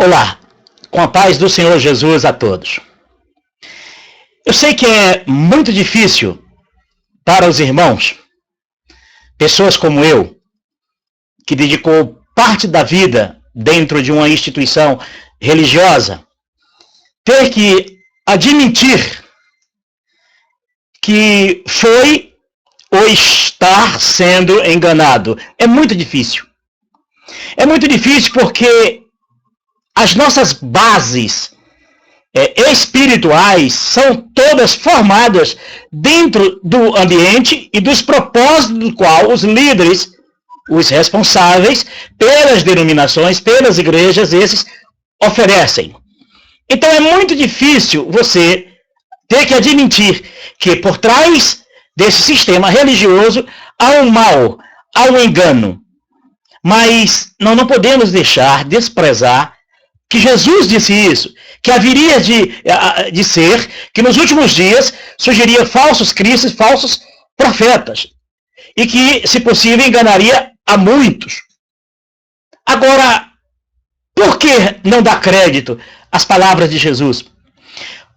Olá, com a paz do Senhor Jesus a todos. Eu sei que é muito difícil para os irmãos, pessoas como eu, que dedicou parte da vida dentro de uma instituição religiosa, ter que admitir que foi ou está sendo enganado. É muito difícil. É muito difícil porque as nossas bases espirituais são todas formadas dentro do ambiente e dos propósitos do qual os líderes, os responsáveis pelas denominações, pelas igrejas, esses oferecem. Então é muito difícil você ter que admitir que por trás desse sistema religioso há um mal, há um engano. Mas nós não podemos deixar desprezar que Jesus disse isso, que haveria de ser, que nos últimos dias surgiria falsos cristos, falsos profetas, e que, se possível, enganaria a muitos. Agora, por que não dar crédito às palavras de Jesus?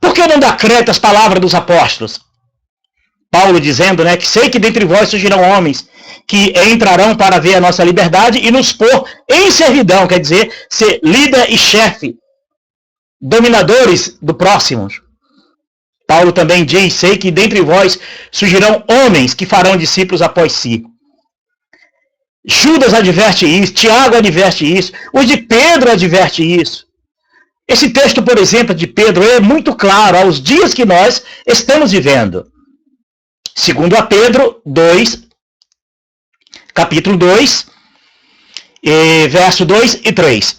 Por que não dar crédito às palavras dos apóstolos? Paulo dizendo, que sei que dentre vós surgirão homens que entrarão para ver a nossa liberdade e nos pôr em servidão, quer dizer, ser líder e chefe, dominadores do próximo. Paulo também diz, sei que dentre vós surgirão homens que farão discípulos após si. Judas adverte isso, Tiago adverte isso, o de Pedro adverte isso. Esse texto, por exemplo, de Pedro é muito claro aos dias que nós estamos vivendo. Segundo a Pedro 2, capítulo 2, verso 2 e 3.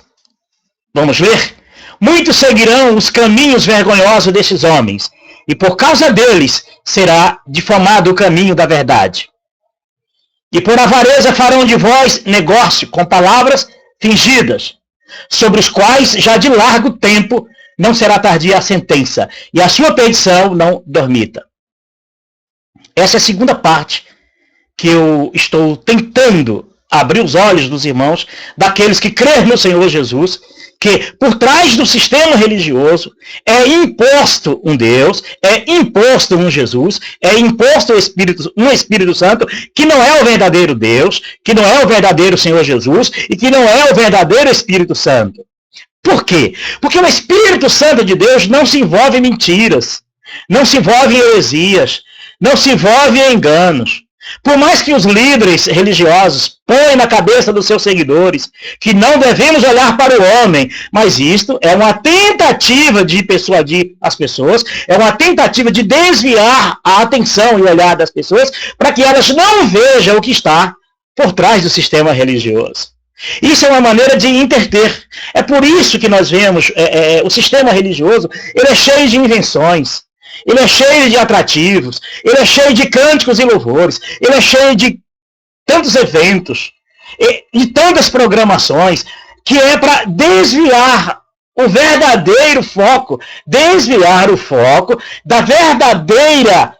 Vamos ler? Muitos seguirão os caminhos vergonhosos desses homens, e por causa deles será difamado o caminho da verdade. E por avareza farão de vós negócio com palavras fingidas, sobre os quais já de largo tempo não será tardia a sentença, e a sua perdição não dormita. Essa é a segunda parte que eu estou tentando abrir os olhos dos irmãos, daqueles que creem no Senhor Jesus, que por trás do sistema religioso é imposto um Deus, é imposto um Jesus, é imposto um Espírito Santo, que não é o verdadeiro Deus, que não é o verdadeiro Senhor Jesus e que não é o verdadeiro Espírito Santo. Por quê? Porque o Espírito Santo de Deus não se envolve em mentiras, não se envolve em heresias, não se envolve em enganos. Por mais que os líderes religiosos põem na cabeça dos seus seguidores que não devemos olhar para o homem, mas isto é uma tentativa de persuadir as pessoas, é uma tentativa de desviar a atenção e o olhar das pessoas para que elas não vejam o que está por trás do sistema religioso. Isso é uma maneira de interter. É por isso que nós vemos o sistema religioso, ele é cheio de invenções. Ele é cheio de atrativos, ele é cheio de cânticos e louvores, ele é cheio de tantos eventos, de tantas programações, que é para desviar o verdadeiro foco, desviar o foco da verdadeira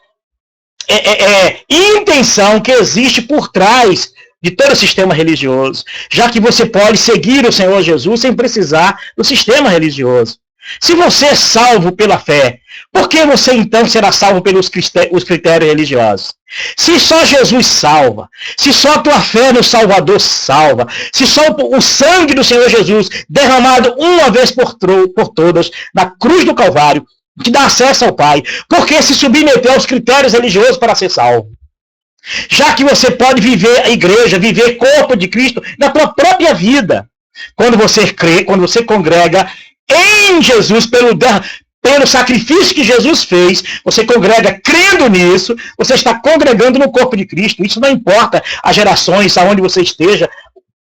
intenção que existe por trás de todo o sistema religioso, já que você pode seguir o Senhor Jesus sem precisar do sistema religioso. Se você é salvo pela fé, por que você então será salvo pelos critérios religiosos? Se só Jesus salva, se só a tua fé no Salvador salva, se só o sangue do Senhor Jesus derramado uma vez por todas na cruz do Calvário te dá acesso ao Pai, por que se submeter aos critérios religiosos para ser salvo? Já que você pode viver a igreja, viver corpo de Cristo na tua própria vida. Quando você crê, quando você congrega em Jesus, pelo sacrifício que Jesus fez, você congrega crendo nisso, você está congregando no corpo de Cristo. Isso não importa as gerações, aonde você esteja,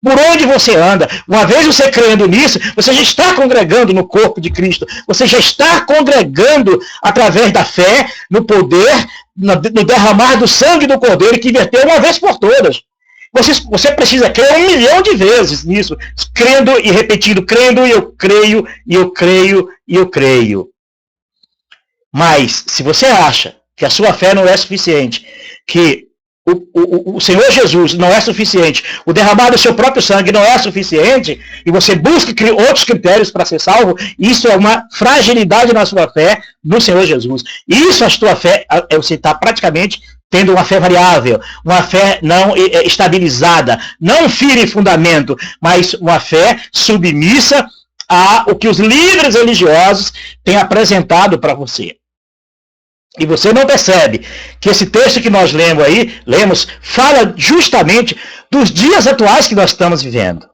por onde você anda. Uma vez você crendo nisso, você já está congregando no corpo de Cristo. Você já está congregando através da fé, no poder, no derramar do sangue do Cordeiro que verteu uma vez por todas. Você precisa crer 1 milhão de vezes nisso, crendo e repetindo, crendo e eu creio, e eu creio, e eu creio. Mas, se você acha que a sua fé não é suficiente, que o Senhor Jesus não é suficiente, o derramar do seu próprio sangue não é suficiente, e você busca outros critérios para ser salvo, isso é uma fragilidade na sua fé no Senhor Jesus. Isso, a sua fé, você está praticamente tendo uma fé variável, uma fé não estabilizada, não firme em fundamento, mas uma fé submissa ao que os líderes religiosos têm apresentado para você. E você não percebe que esse texto que nós lemos, fala justamente dos dias atuais que nós estamos vivendo.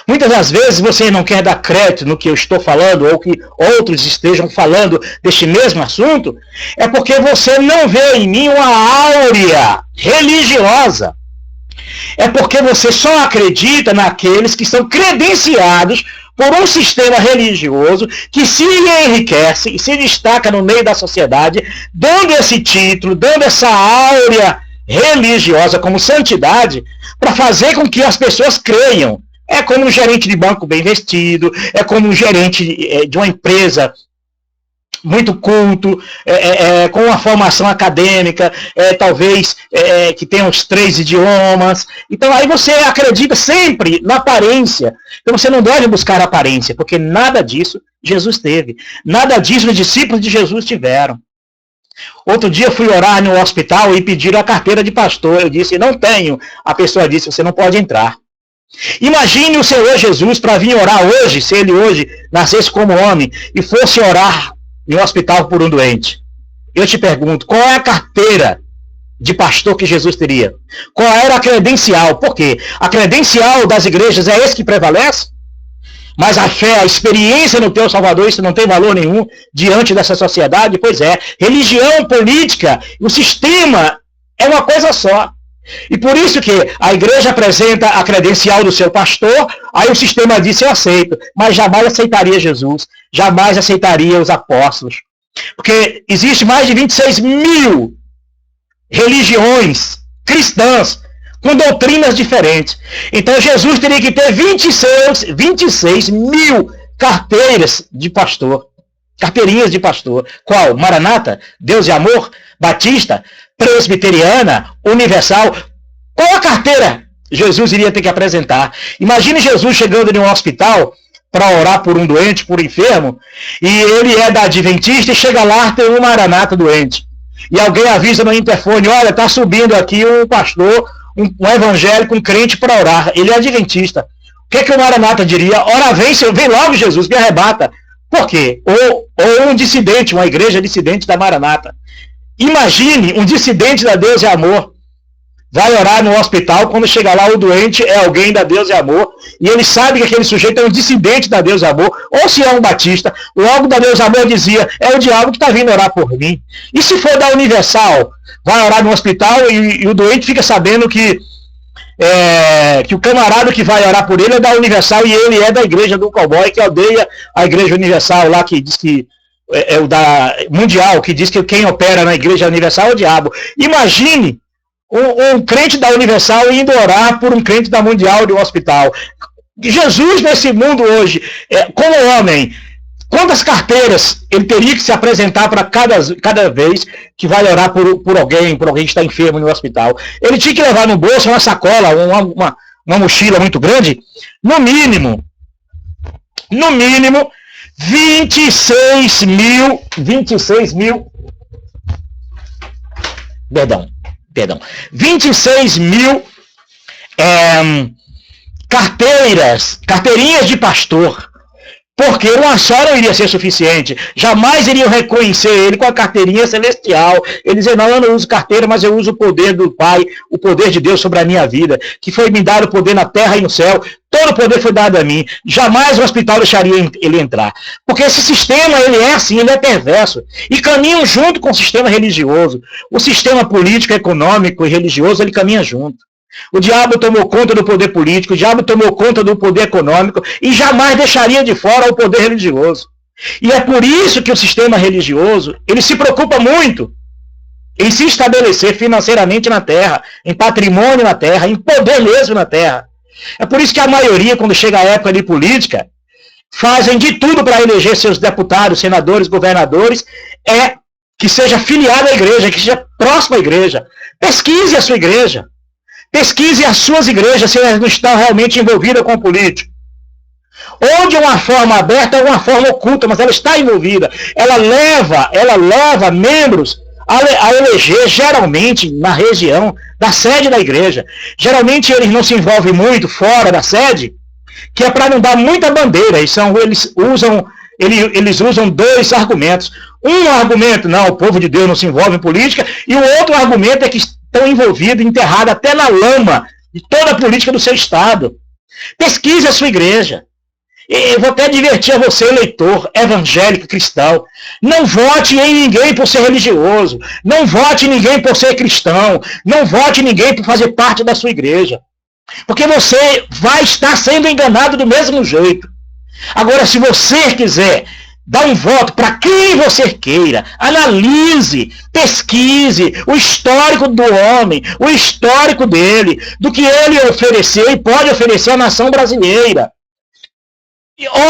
Muitas das vezes você não quer dar crédito no que eu estou falando, ou que outros estejam falando deste mesmo assunto, é porque você não vê em mim uma áurea religiosa. É porque você só acredita naqueles que são credenciados por um sistema religioso que se enriquece e se destaca no meio da sociedade, dando esse título, dando essa áurea religiosa como santidade, para fazer com que as pessoas creiam. É como um gerente de banco bem vestido, é como um gerente de uma empresa muito culto, com uma formação acadêmica, talvez que tenha uns 3 idiomas. Então aí você acredita sempre na aparência. Então você não deve buscar aparência, porque nada disso Jesus teve. Nada disso os discípulos de Jesus tiveram. Outro dia eu fui orar no hospital e pediram a carteira de pastor. Eu disse, não tenho. A pessoa disse, você não pode entrar. Imagine o Senhor Jesus para vir orar hoje, se ele hoje nascesse como homem e fosse orar em um hospital por um doente. Eu te pergunto, qual é a carteira de pastor que Jesus teria? Qual era a credencial? Por quê? A credencial das igrejas é esse que prevalece? Mas a fé, a experiência no teu Salvador, isso não tem valor nenhum diante dessa sociedade? Pois é, religião, política, o sistema é uma coisa só. E por isso que a igreja apresenta a credencial do seu pastor, aí o sistema diz, eu aceito, mas jamais aceitaria Jesus, jamais aceitaria os apóstolos. Porque existe mais de 26 mil religiões cristãs com doutrinas diferentes. Então Jesus teria que ter 26 mil carteiras de pastor. Carteirinhas de pastor. Qual? Maranata? Deus e Amor? Batista? Presbiteriana? Universal? Qual a carteira Jesus iria ter que apresentar? Imagine Jesus chegando em um hospital para orar por um doente, por um enfermo, e ele é da Adventista e chega lá, tem um Maranata doente. E alguém avisa no interfone, olha, está subindo aqui um pastor, um evangélico, um crente para orar. Ele é Adventista. O que o Maranata diria? Ora, vem logo Jesus, me arrebata. Por quê? Ou um dissidente, uma igreja dissidente da Maranata. Imagine um dissidente da Deus e Amor vai orar no hospital, quando chega lá o doente é alguém da Deus e Amor, e ele sabe que aquele sujeito é um dissidente da Deus e Amor, ou se é um batista, logo da Deus e Amor dizia, é o diabo que está vindo orar por mim. E se for da Universal, vai orar no hospital e o doente fica sabendo que o camarada que vai orar por ele é da Universal e ele é da igreja do cowboy, que odeia a igreja Universal lá, que diz que é o da Mundial, que diz que quem opera na igreja Universal é o diabo. Imagine um crente da Universal indo orar por um crente da Mundial de um hospital. Jesus nesse mundo hoje, como homem, quantas carteiras ele teria que se apresentar para cada vez que vai orar por alguém que está enfermo no hospital? Ele tinha que levar no bolso uma sacola, uma mochila muito grande, no mínimo 26 mil carteirinhas de pastor, porque uma só não iria ser suficiente, jamais iriam reconhecer ele com a carteirinha celestial. Ele dizia, não, eu não uso carteira, mas eu uso o poder do Pai, o poder de Deus sobre a minha vida, que foi me dado o poder na terra e no céu, todo o poder foi dado a mim, jamais o hospital deixaria ele entrar, porque esse sistema, ele é assim, ele é perverso, e caminham junto com o sistema religioso, o sistema político, econômico e religioso, ele caminha junto. O diabo tomou conta do poder político, o diabo tomou conta do poder econômico e jamais deixaria de fora o poder religioso. E é por isso que o sistema religioso, ele se preocupa muito em se estabelecer financeiramente na terra, em patrimônio na terra, em poder mesmo na terra. É por isso que a maioria, quando chega a época de política, fazem de tudo para eleger seus deputados, senadores, governadores, que seja filiado à igreja, que seja próximo à igreja. Pesquise a sua igreja. Pesquise as suas igrejas se elas não estão realmente envolvidas com o político. Ou de uma forma aberta ou de uma forma oculta, mas ela está envolvida. Ela leva membros a eleger, geralmente, na região da sede da igreja. Geralmente eles não se envolvem muito fora da sede, que é para não dar muita bandeira. Eles usam dois argumentos. Um argumento, não, o povo de Deus não se envolve em política, e o outro argumento é que estão envolvidos, enterrados até na lama de toda a política do seu estado. Pesquise a sua igreja. Eu vou até divertir a você, eleitor evangélico cristão. Não vote em ninguém por ser religioso. Não vote em ninguém por ser cristão. Não vote em ninguém por fazer parte da sua igreja. Porque você vai estar sendo enganado do mesmo jeito. Agora, se você quiser dar um voto para quem você queira, analise, pesquise o histórico do homem, o histórico dele, do que ele ofereceu e pode oferecer à nação brasileira.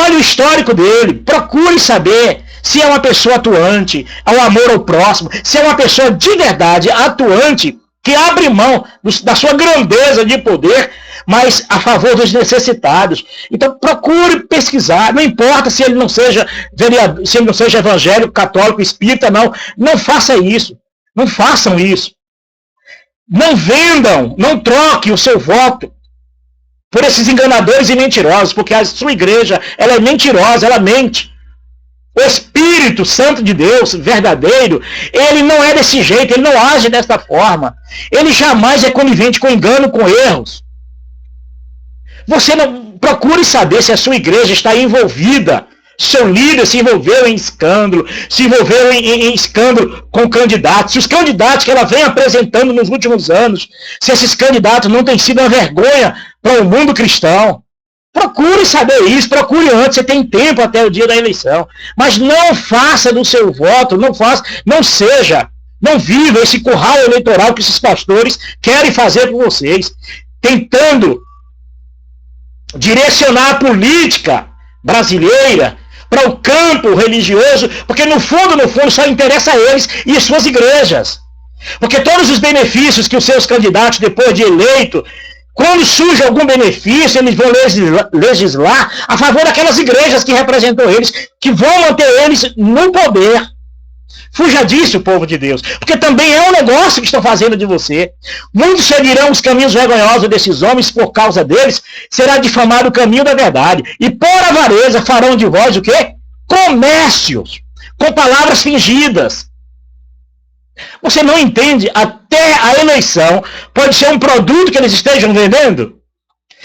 Olhe o histórico dele, procure saber se é uma pessoa atuante, ao amor ao próximo, se é uma pessoa de verdade atuante, que abre mão da sua grandeza de poder, mas a favor dos necessitados. Então procure pesquisar, não importa se ele não seja vereador, se ele não seja evangélico, católico, espírita, não faça isso, não façam isso. Não vendam, não troque o seu voto por esses enganadores e mentirosos, porque a sua igreja, ela é mentirosa, ela mente. O Espírito Santo de Deus, verdadeiro, ele não é desse jeito, ele não age desta forma. Ele jamais é conivente com engano, com erros. Você não procure saber se a sua igreja está envolvida, seu líder se envolveu em escândalo, se envolveu em escândalo com candidatos, se os candidatos que ela vem apresentando nos últimos anos, se esses candidatos não têm sido uma vergonha para o mundo cristão. Procure saber isso, procure antes, você tem tempo até o dia da eleição. Mas não faça do seu voto, não viva esse curral eleitoral que esses pastores querem fazer com vocês, tentando direcionar a política brasileira para o campo religioso, porque no fundo só interessa a eles e as suas igrejas. Porque todos os benefícios que os seus candidatos, depois de eleito, quando surge algum benefício, eles vão legislar a favor daquelas igrejas que representam eles, que vão manter eles no poder. Fuja disso, povo de Deus, porque também é um negócio que estão fazendo de você. Muitos seguirão os caminhos vergonhosos desses homens, por causa deles será difamado o caminho da verdade. E por avareza farão de vós o quê? Comércios, com palavras fingidas. Você não entende? Até a eleição pode ser um produto que eles estejam vendendo.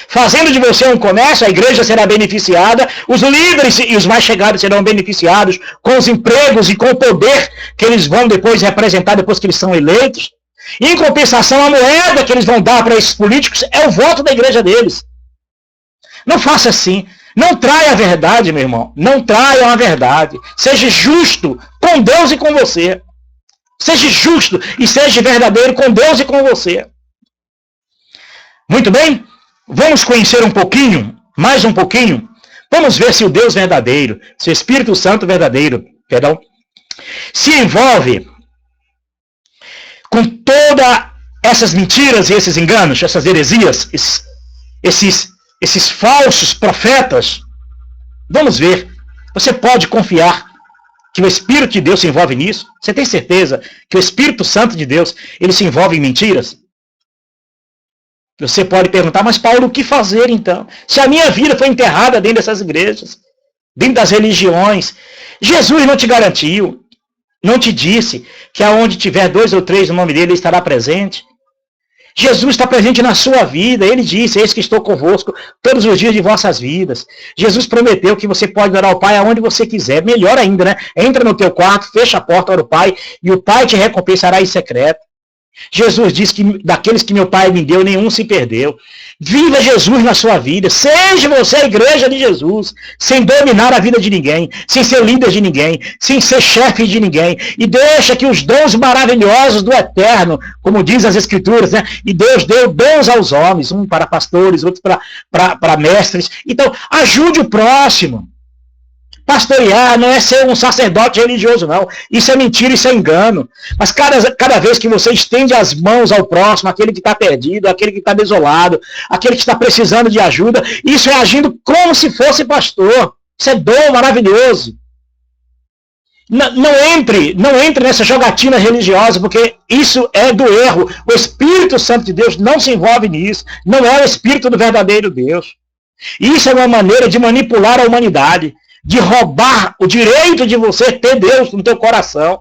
Fazendo de você um comércio, a igreja será beneficiada, os líderes e os mais chegados serão beneficiados com os empregos e com o poder que eles vão depois representar depois que eles são eleitos. E, em compensação, a moeda que eles vão dar para esses políticos é o voto da igreja deles. Não faça assim. Não traia a verdade, meu irmão. Não traia a verdade. Seja justo com Deus e com você. Seja justo e seja verdadeiro com Deus e com você. Muito bem? Vamos conhecer um pouquinho, mais um pouquinho. Vamos ver se o Deus verdadeiro, se o Espírito Santo verdadeiro, se envolve com todas essas mentiras e esses enganos, essas heresias, esses falsos profetas. Vamos ver. Você pode confiar que o Espírito de Deus se envolve nisso? Você tem certeza que o Espírito Santo de Deus, ele se envolve em mentiras? Você pode perguntar, mas Paulo, o que fazer então? Se a minha vida foi enterrada dentro dessas igrejas, dentro das religiões, Jesus não te garantiu, não te disse que aonde tiver 2 ou 3 no nome dele, ele estará presente. Jesus está presente na sua vida, ele disse, eis que estou convosco todos os dias de vossas vidas. Jesus prometeu que você pode orar ao Pai aonde você quiser, melhor ainda, né? Entra no teu quarto, fecha a porta, ora ao Pai, e o Pai te recompensará em secreto. Jesus disse que daqueles que meu Pai me deu, nenhum se perdeu. Viva Jesus na sua vida. Seja você a igreja de Jesus, sem dominar a vida de ninguém, sem ser líder de ninguém, sem ser chefe de ninguém. E deixa que os dons maravilhosos do Eterno, como diz as Escrituras, né? E Deus deu dons aos homens, um para pastores, outro para mestres. Então, ajude o próximo. Pastorear não é ser um sacerdote religioso, não. Isso é mentira, isso é engano. Mas cada vez que você estende as mãos ao próximo, aquele que está perdido, aquele que está desolado, aquele que está precisando de ajuda, isso é agindo como se fosse pastor. Isso é dom maravilhoso. Não entre nessa jogatina religiosa, porque isso é do erro. O Espírito Santo de Deus não se envolve nisso. Não é o Espírito do verdadeiro Deus. Isso é uma maneira de manipular a humanidade, de roubar o direito de você ter Deus no teu coração.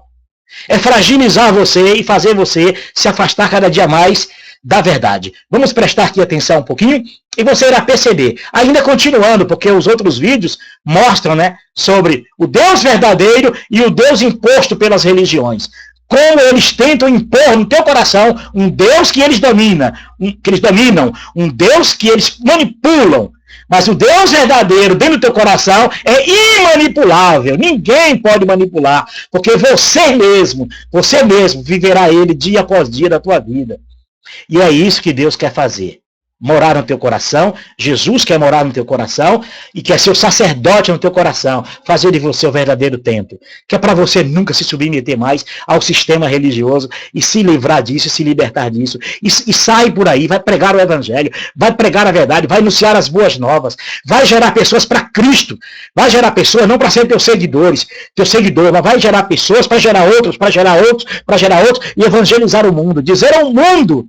É fragilizar você e fazer você se afastar cada dia mais da verdade. Vamos prestar aqui atenção um pouquinho e você irá perceber. Ainda continuando, porque os outros vídeos mostram, né, sobre o Deus verdadeiro e o Deus imposto pelas religiões. Como eles tentam impor no teu coração um Deus que eles dominam, um Deus que eles manipulam. Mas o Deus verdadeiro dentro do teu coração é imanipulável. Ninguém pode manipular, porque você mesmo viverá ele dia após dia da tua vida. E é isso que Deus quer fazer. Morar no teu coração, Jesus quer morar no teu coração e quer ser o sacerdote no teu coração, fazer de você o verdadeiro templo, que é para você nunca se submeter mais ao sistema religioso e se livrar disso, se libertar disso, e sai por aí, vai pregar o evangelho, vai pregar a verdade, vai anunciar as boas novas, vai gerar pessoas para Cristo, vai gerar pessoas não para ser teu seguidor, mas vai gerar pessoas para gerar outros, e evangelizar o mundo, dizer ao mundo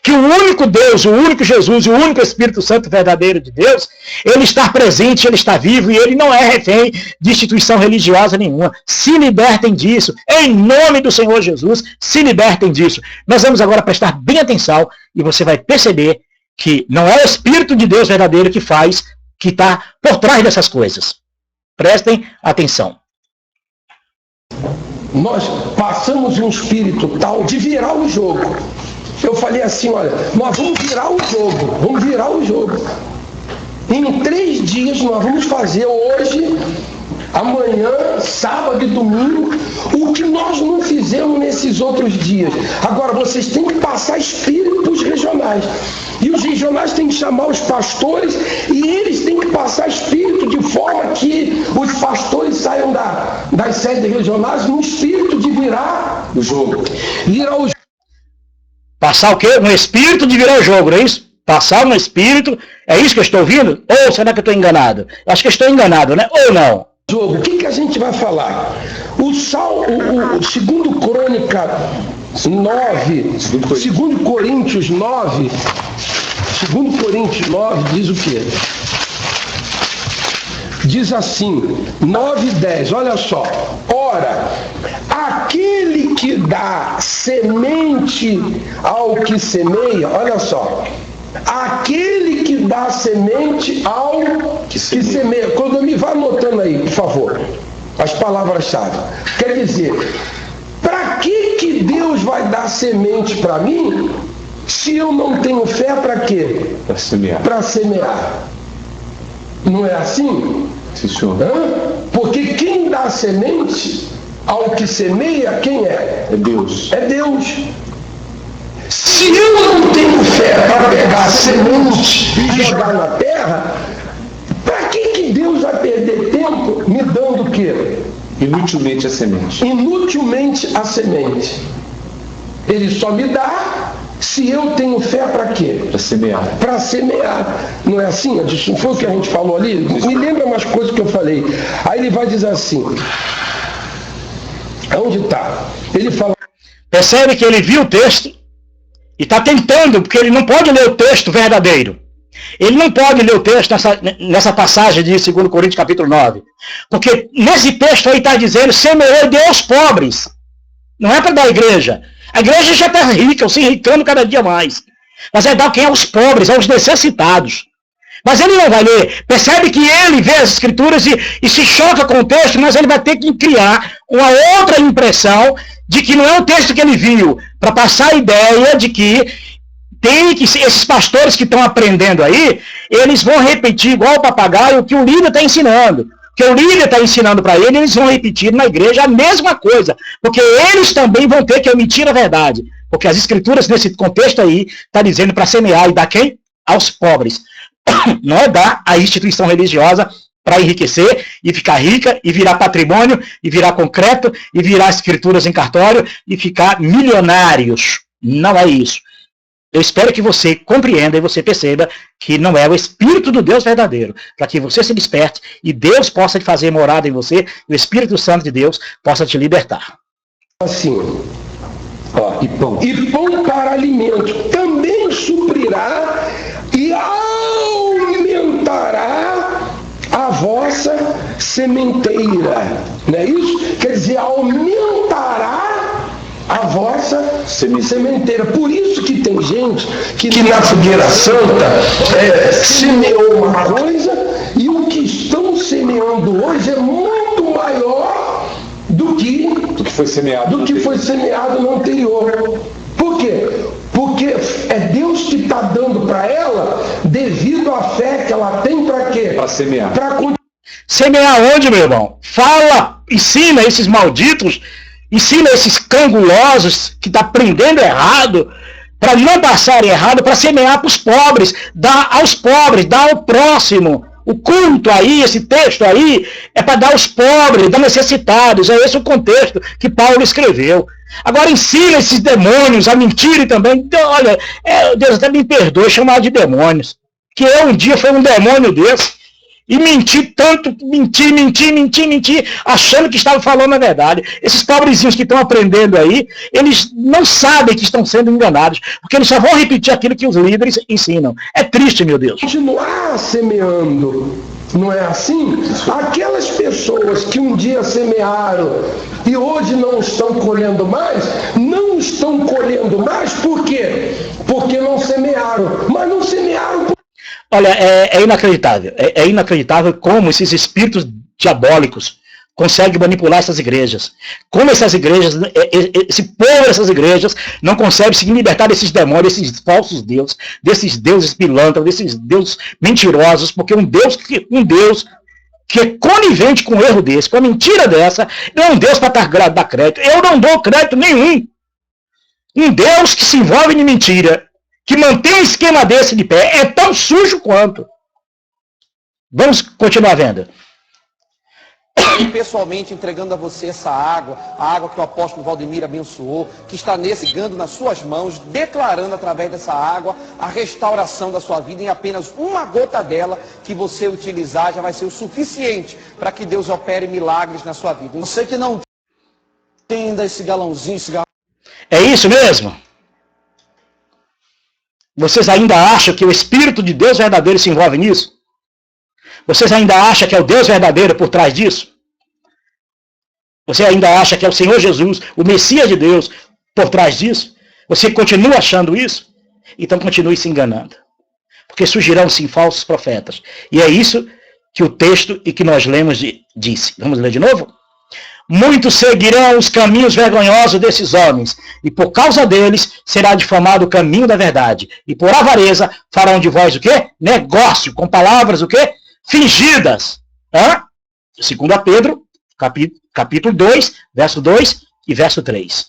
que o único Deus, o único Jesus, o único Espírito Santo verdadeiro de Deus, ele está presente, ele está vivo e ele não é refém de instituição religiosa nenhuma. Se libertem disso, em nome do Senhor Jesus, se libertem disso. Nós vamos agora prestar bem atenção e você vai perceber que não é o Espírito de Deus verdadeiro que faz, que está por trás dessas coisas. Prestem atenção. Nós passamos um espírito tal de virar o jogo. Eu falei assim, olha, nós vamos virar o jogo. Em 3 dias nós vamos fazer hoje, amanhã, sábado e domingo, o que nós não fizemos nesses outros dias. Agora, vocês têm que passar espíritos regionais. E os regionais têm que chamar os pastores e eles têm que passar espírito de forma que os pastores saiam das sedes regionais no espírito de virar o jogo. Virar o jogo. Passar o quê? No espírito de virar o jogo, não é isso? Passar no espírito, é isso que eu estou ouvindo? Ou será que eu estou enganado? Eu acho que eu estou enganado, né? Ou não? Jogo. O que a gente vai falar? O 2 Crônica 9, 2 Coríntios 9, 2 Coríntios 9 diz o quê? Diz assim, 9 e 10, olha só. Ora, aquele que dá semente ao que semeia, olha só. Aquele que dá semente ao que semeia. Quando me vá anotando aí, por favor, as palavras-chave. Quer dizer, para que Deus vai dar semente para mim, se eu não tenho fé para quê? Para semear. Para semear. Não é assim? Sim, senhor. Porque quem dá semente ao que semeia, quem é? É Deus. É Deus. Se eu não tenho fé para pegar a semente e jogar na terra, para que Deus vai perder tempo me dando o quê? Inutilmente a semente. Inutilmente a semente. Ele só me dá se eu tenho fé para quê? Para semear. Para semear. Não é assim? Não foi o que a gente falou ali? Me lembra umas coisas que eu falei. Aí ele vai dizer assim. Onde está? Ele fala... Percebe que ele viu o texto e está tentando, porque ele não pode ler o texto verdadeiro. Ele não pode ler o texto nessa passagem de 2 Coríntios capítulo 9. Porque nesse texto aí está dizendo, semeou e deu aos pobres. Não é para dar à igreja. A igreja já está rica, se enricando cada dia mais. Mas é dar quem? Aos pobres, aos necessitados. Mas ele não vai ler. Percebe que ele vê as escrituras e se choca com o texto, mas ele vai ter que criar uma outra impressão de que não é o texto que ele viu, para passar a ideia de que esses pastores que estão aprendendo aí, eles vão repetir igual o papagaio o que o líder está ensinando. O que o líder está ensinando para ele, eles vão repetir na igreja a mesma coisa. Porque eles também vão ter que omitir a verdade. Porque as escrituras, nesse contexto aí, está dizendo para semear e dar quem? Aos pobres. Não é dar à instituição religiosa para enriquecer e ficar rica e virar patrimônio e virar concreto e virar escrituras em cartório e ficar milionários. Não é isso. Eu espero que você compreenda e você perceba que não é o Espírito do Deus verdadeiro, para que você se desperte e Deus possa fazer morada em você e o Espírito Santo de Deus possa te libertar. Assim, ó, e pão para alimento também suprirá e aumentará a vossa sementeira. Não é isso? Quer dizer, aumentará a vossa sementeira. Por isso que tem gente que na fogueira santa semeou uma coisa e o que estão semeando hoje é muito maior do que foi semeado no anterior. Por quê? Porque é Deus que está dando para ela devido à fé que ela tem para quê? Para semear. Semear onde, meu irmão? Fala, ensina esses malditos, ensina esses cangulosos que estão aprendendo errado, para não passarem errado, para semear para os pobres, dar aos pobres, dar ao próximo. O culto aí, esse texto aí, é para dar aos pobres, dar necessitados. É esse o contexto que Paulo escreveu. Agora ensina esses demônios a mentirem também. Então, olha, Deus até me perdoe chamar de demônios. Que eu um dia fui um demônio desse. E menti tanto, mentir, achando que estava falando a verdade. Esses pobrezinhos que estão aprendendo aí, eles não sabem que estão sendo enganados, porque eles só vão repetir aquilo que os líderes ensinam. É triste, meu Deus. Continuar semeando, não é assim? Aquelas pessoas que um dia semearam e hoje não estão colhendo mais, por quê? Porque não semearam, mas não semearam por... Olha, é inacreditável. É inacreditável como esses espíritos diabólicos conseguem manipular essas igrejas. Como essas igrejas, esse povo dessas igrejas não consegue se libertar desses demônios, desses falsos deuses, desses deuses pilantras, desses deuses mentirosos, porque um Deus que é conivente com um erro desse, com uma mentira dessa, não é um Deus para dar crédito. Eu não dou crédito nenhum. Um Deus que se envolve em mentira, que mantém um esquema desse de pé, é tão sujo quanto. Vamos continuar vendo. E pessoalmente entregando a você essa água, a água que o apóstolo Valdemir abençoou, que está chegando nas suas mãos, declarando através dessa água a restauração da sua vida, em apenas uma gota dela que você utilizar já vai ser o suficiente para que Deus opere milagres na sua vida. Você que não tem ainda esse galãozinho, É isso mesmo? Vocês ainda acham que o Espírito de Deus verdadeiro se envolve nisso? Vocês ainda acham que é o Deus verdadeiro por trás disso? Você ainda acha que é o Senhor Jesus, o Messias de Deus, por trás disso? Você continua achando isso? Então continue se enganando. Porque surgirão sim falsos profetas. E é isso que o texto e que nós lemos disse. Vamos ler de novo? Muitos seguirão os caminhos vergonhosos desses homens, e por causa deles será difamado o caminho da verdade. E por avareza farão de vós o quê? Negócio, com palavras o quê? Fingidas. 2 Pedro, capítulo 2, verso 2 e verso 3.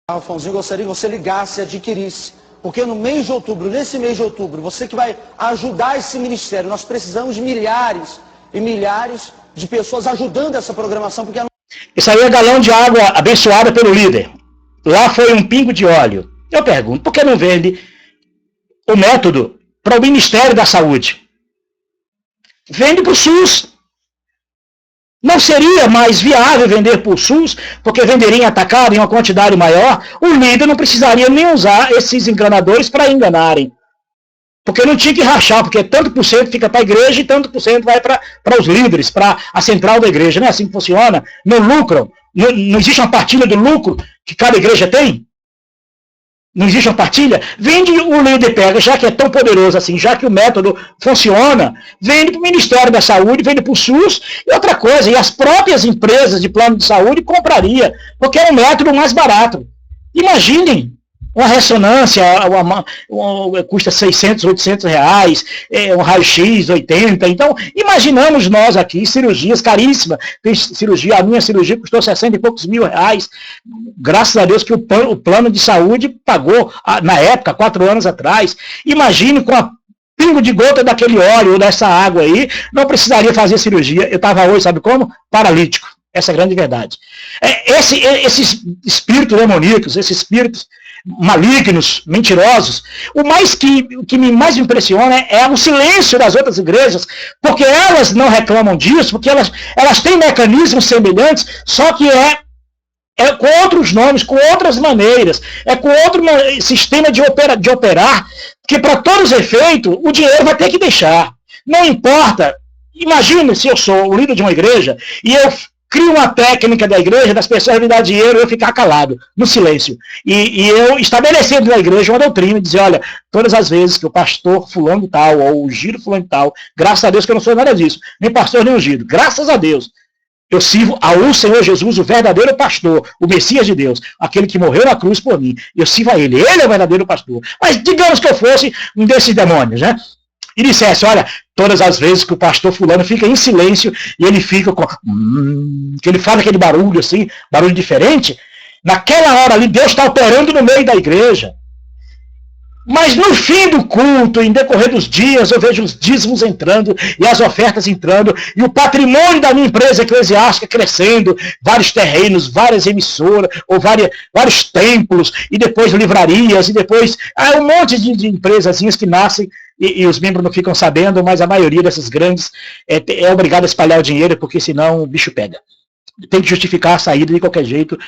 Alfonsinho, gostaria que você ligasse e adquirisse. Porque no mês de outubro, nesse mês de outubro, você que vai ajudar esse ministério, nós precisamos de milhares e milhares de pessoas ajudando essa programação. Porque isso aí é galão de água abençoada pelo líder. Lá foi um pingo de óleo. Eu pergunto, por que não vende o método para o Ministério da Saúde? Vende para o SUS. Não seria mais viável vender para o SUS, porque venderia atacado em uma quantidade maior? O líder não precisaria nem usar esses enganadores para enganarem. Porque não tinha que rachar, porque tanto por cento fica para a igreja e tanto por cento vai para os líderes, para a central da igreja. Não é assim que funciona? Não lucram. Não existe uma partilha do lucro que cada igreja tem? Não existe uma partilha? Vende, o líder pega, já que é tão poderoso assim, já que o método funciona, vende para o Ministério da Saúde, vende para o SUS, e outra coisa, e as próprias empresas de plano de saúde comprariam, porque é um método mais barato. Imaginem, uma ressonância custa 600, 800 reais, um raio-x, 80. Então, imaginamos nós aqui, cirurgias caríssimas. A minha cirurgia custou 60 e poucos mil reais. Graças a Deus que o plano de saúde pagou, na época, 4 anos atrás. Imagine com a pingo de gota daquele óleo ou dessa água aí, não precisaria fazer cirurgia. Eu estava hoje, sabe como? Paralítico. Essa é a grande verdade. Esses espíritos demoníacos, esses espíritos malignos, mentirosos, o que mais me impressiona é o silêncio das outras igrejas, porque elas não reclamam disso, porque elas têm mecanismos semelhantes, só que é com outros nomes, com outras maneiras, é com outro sistema de operar, que para todos os efeitos, o dinheiro vai ter que deixar. Não importa. Imagine se eu sou o líder de uma igreja e eu crio uma técnica da igreja, das pessoas me dar dinheiro e eu ficar calado, no silêncio. E eu estabelecendo na igreja uma doutrina e dizer, olha, todas as vezes que o pastor fulano de tal, ou o ungido fulano de tal, graças a Deus que eu não sou nada disso, nem pastor nem ungido, graças a Deus, eu sirvo ao Senhor Jesus, o verdadeiro pastor, o Messias de Deus, aquele que morreu na cruz por mim. Eu sirvo a ele é o verdadeiro pastor. Mas digamos que eu fosse um desses demônios, né? E dissesse, olha, todas as vezes que o pastor fulano fica em silêncio e ele fica com... que ele faz aquele barulho assim, barulho diferente, naquela hora ali Deus está operando no meio da igreja. Mas no fim do culto, em decorrer dos dias, eu vejo os dízimos entrando e as ofertas entrando e o patrimônio da minha empresa eclesiástica crescendo, vários terrenos, várias emissoras, ou vários templos, e depois livrarias, e depois um monte de empresazinhas que nascem e os membros não ficam sabendo, mas a maioria dessas grandes é obrigada a espalhar o dinheiro, porque senão o bicho pega. Tem que justificar a saída de qualquer jeito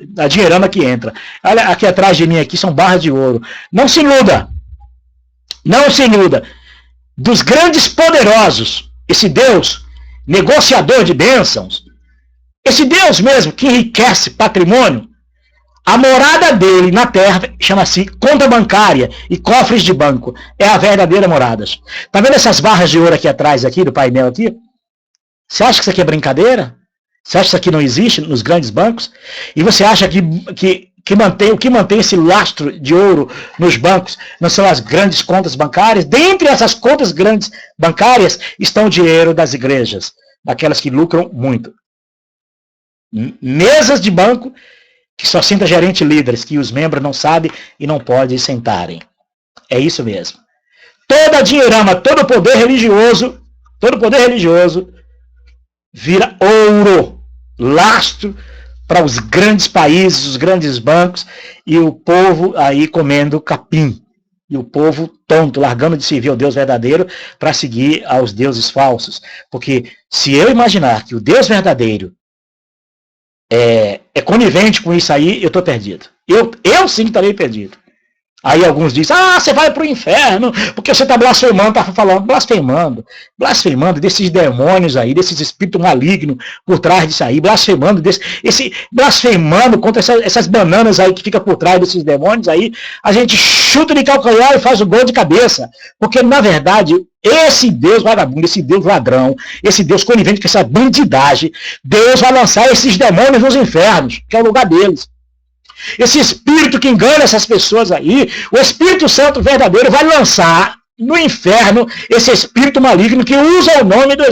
da dinheirama que entra. Olha, aqui atrás de mim aqui são barras de ouro. Não se iluda. Não se iluda. Dos grandes poderosos, esse Deus, negociador de bênçãos, esse Deus mesmo que enriquece patrimônio, a morada dele na terra chama-se conta bancária e cofres de banco. É a verdadeira morada. Tá vendo essas barras de ouro aqui atrás aqui, do painel aqui? Você acha que isso aqui é brincadeira? Você acha que isso aqui não existe nos grandes bancos? E você acha que o que mantém esse lastro de ouro nos bancos não são as grandes contas bancárias? Dentre essas contas grandes bancárias estão o dinheiro das igrejas, daquelas que lucram muito. Mesas de banco que só senta gerente e líderes, que os membros não sabem e não podem sentarem. É isso mesmo. Toda a dinheirama, todo o poder religioso vira ouro, lastro para os grandes países, os grandes bancos, e o povo aí comendo capim. E o povo tonto, largando de servir ao Deus verdadeiro para seguir aos deuses falsos. Porque se eu imaginar que o Deus verdadeiro é conivente com isso aí, eu estou perdido. Eu sim estarei perdido. Aí alguns dizem, você vai para o inferno, porque você está blasfemando, está falando, blasfemando desses demônios aí, desses espíritos malignos por trás disso aí, blasfemando contra essas bananas aí que fica por trás desses demônios aí, a gente chuta de calcanhar e faz o gol de cabeça, porque na verdade, esse Deus vagabundo, esse Deus ladrão, esse Deus conivente com essa bandidagem, Deus vai lançar esses demônios nos infernos, que é o lugar deles. Esse espírito que engana essas pessoas aí, o Espírito Santo verdadeiro vai lançar no inferno esse espírito maligno que usa o nome do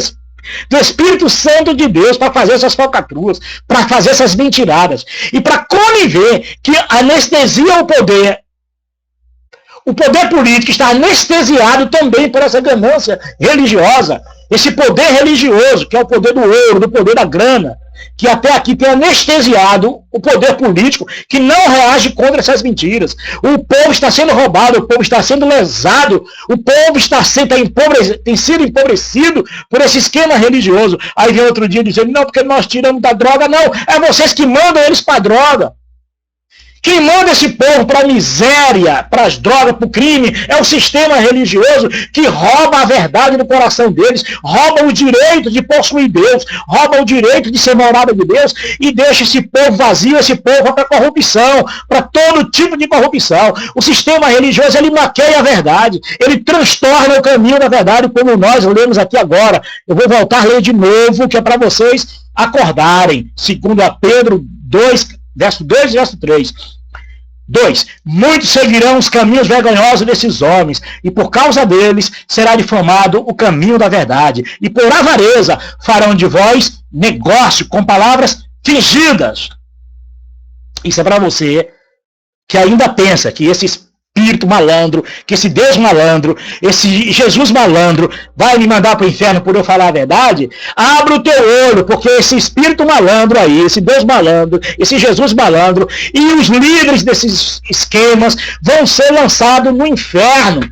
Espírito Santo de Deus para fazer essas falcatruas, para fazer essas mentiradas e para conniver que anestesia o poder político está anestesiado também por essa ganância religiosa, esse poder religioso que é o poder do ouro, do poder da grana, que até aqui tem anestesiado o poder político, que não reage contra essas mentiras. O povo está sendo roubado, o povo está sendo lesado, o povo tem sido empobrecido por esse esquema religioso. Aí vem outro dia dizendo, não, porque nós tiramos da droga. Não, é vocês que mandam eles para a droga. Quem manda esse povo para a miséria, para as drogas, para o crime, é o sistema religioso que rouba a verdade do coração deles, rouba o direito de possuir Deus, rouba o direito de ser morada de Deus e deixa esse povo vazio, esse povo para corrupção, para todo tipo de corrupção. O sistema religioso, ele maqueia a verdade, ele transtorna o caminho da verdade, como nós lemos aqui agora. Eu vou voltar a ler de novo, que é para vocês acordarem, segundo a Pedro 2, verso 2 e verso 3. 2. Muitos seguirão os caminhos vergonhosos desses homens, e por causa deles será difamado o caminho da verdade, e por avareza farão de vós negócio com palavras fingidas. Isso é para você que ainda pensa que esses espírito malandro, que esse Deus malandro, esse Jesus malandro vai me mandar para o inferno por eu falar a verdade, abra o teu olho, porque esse espírito malandro aí, esse Deus malandro, esse Jesus malandro e os líderes desses esquemas vão ser lançados no inferno.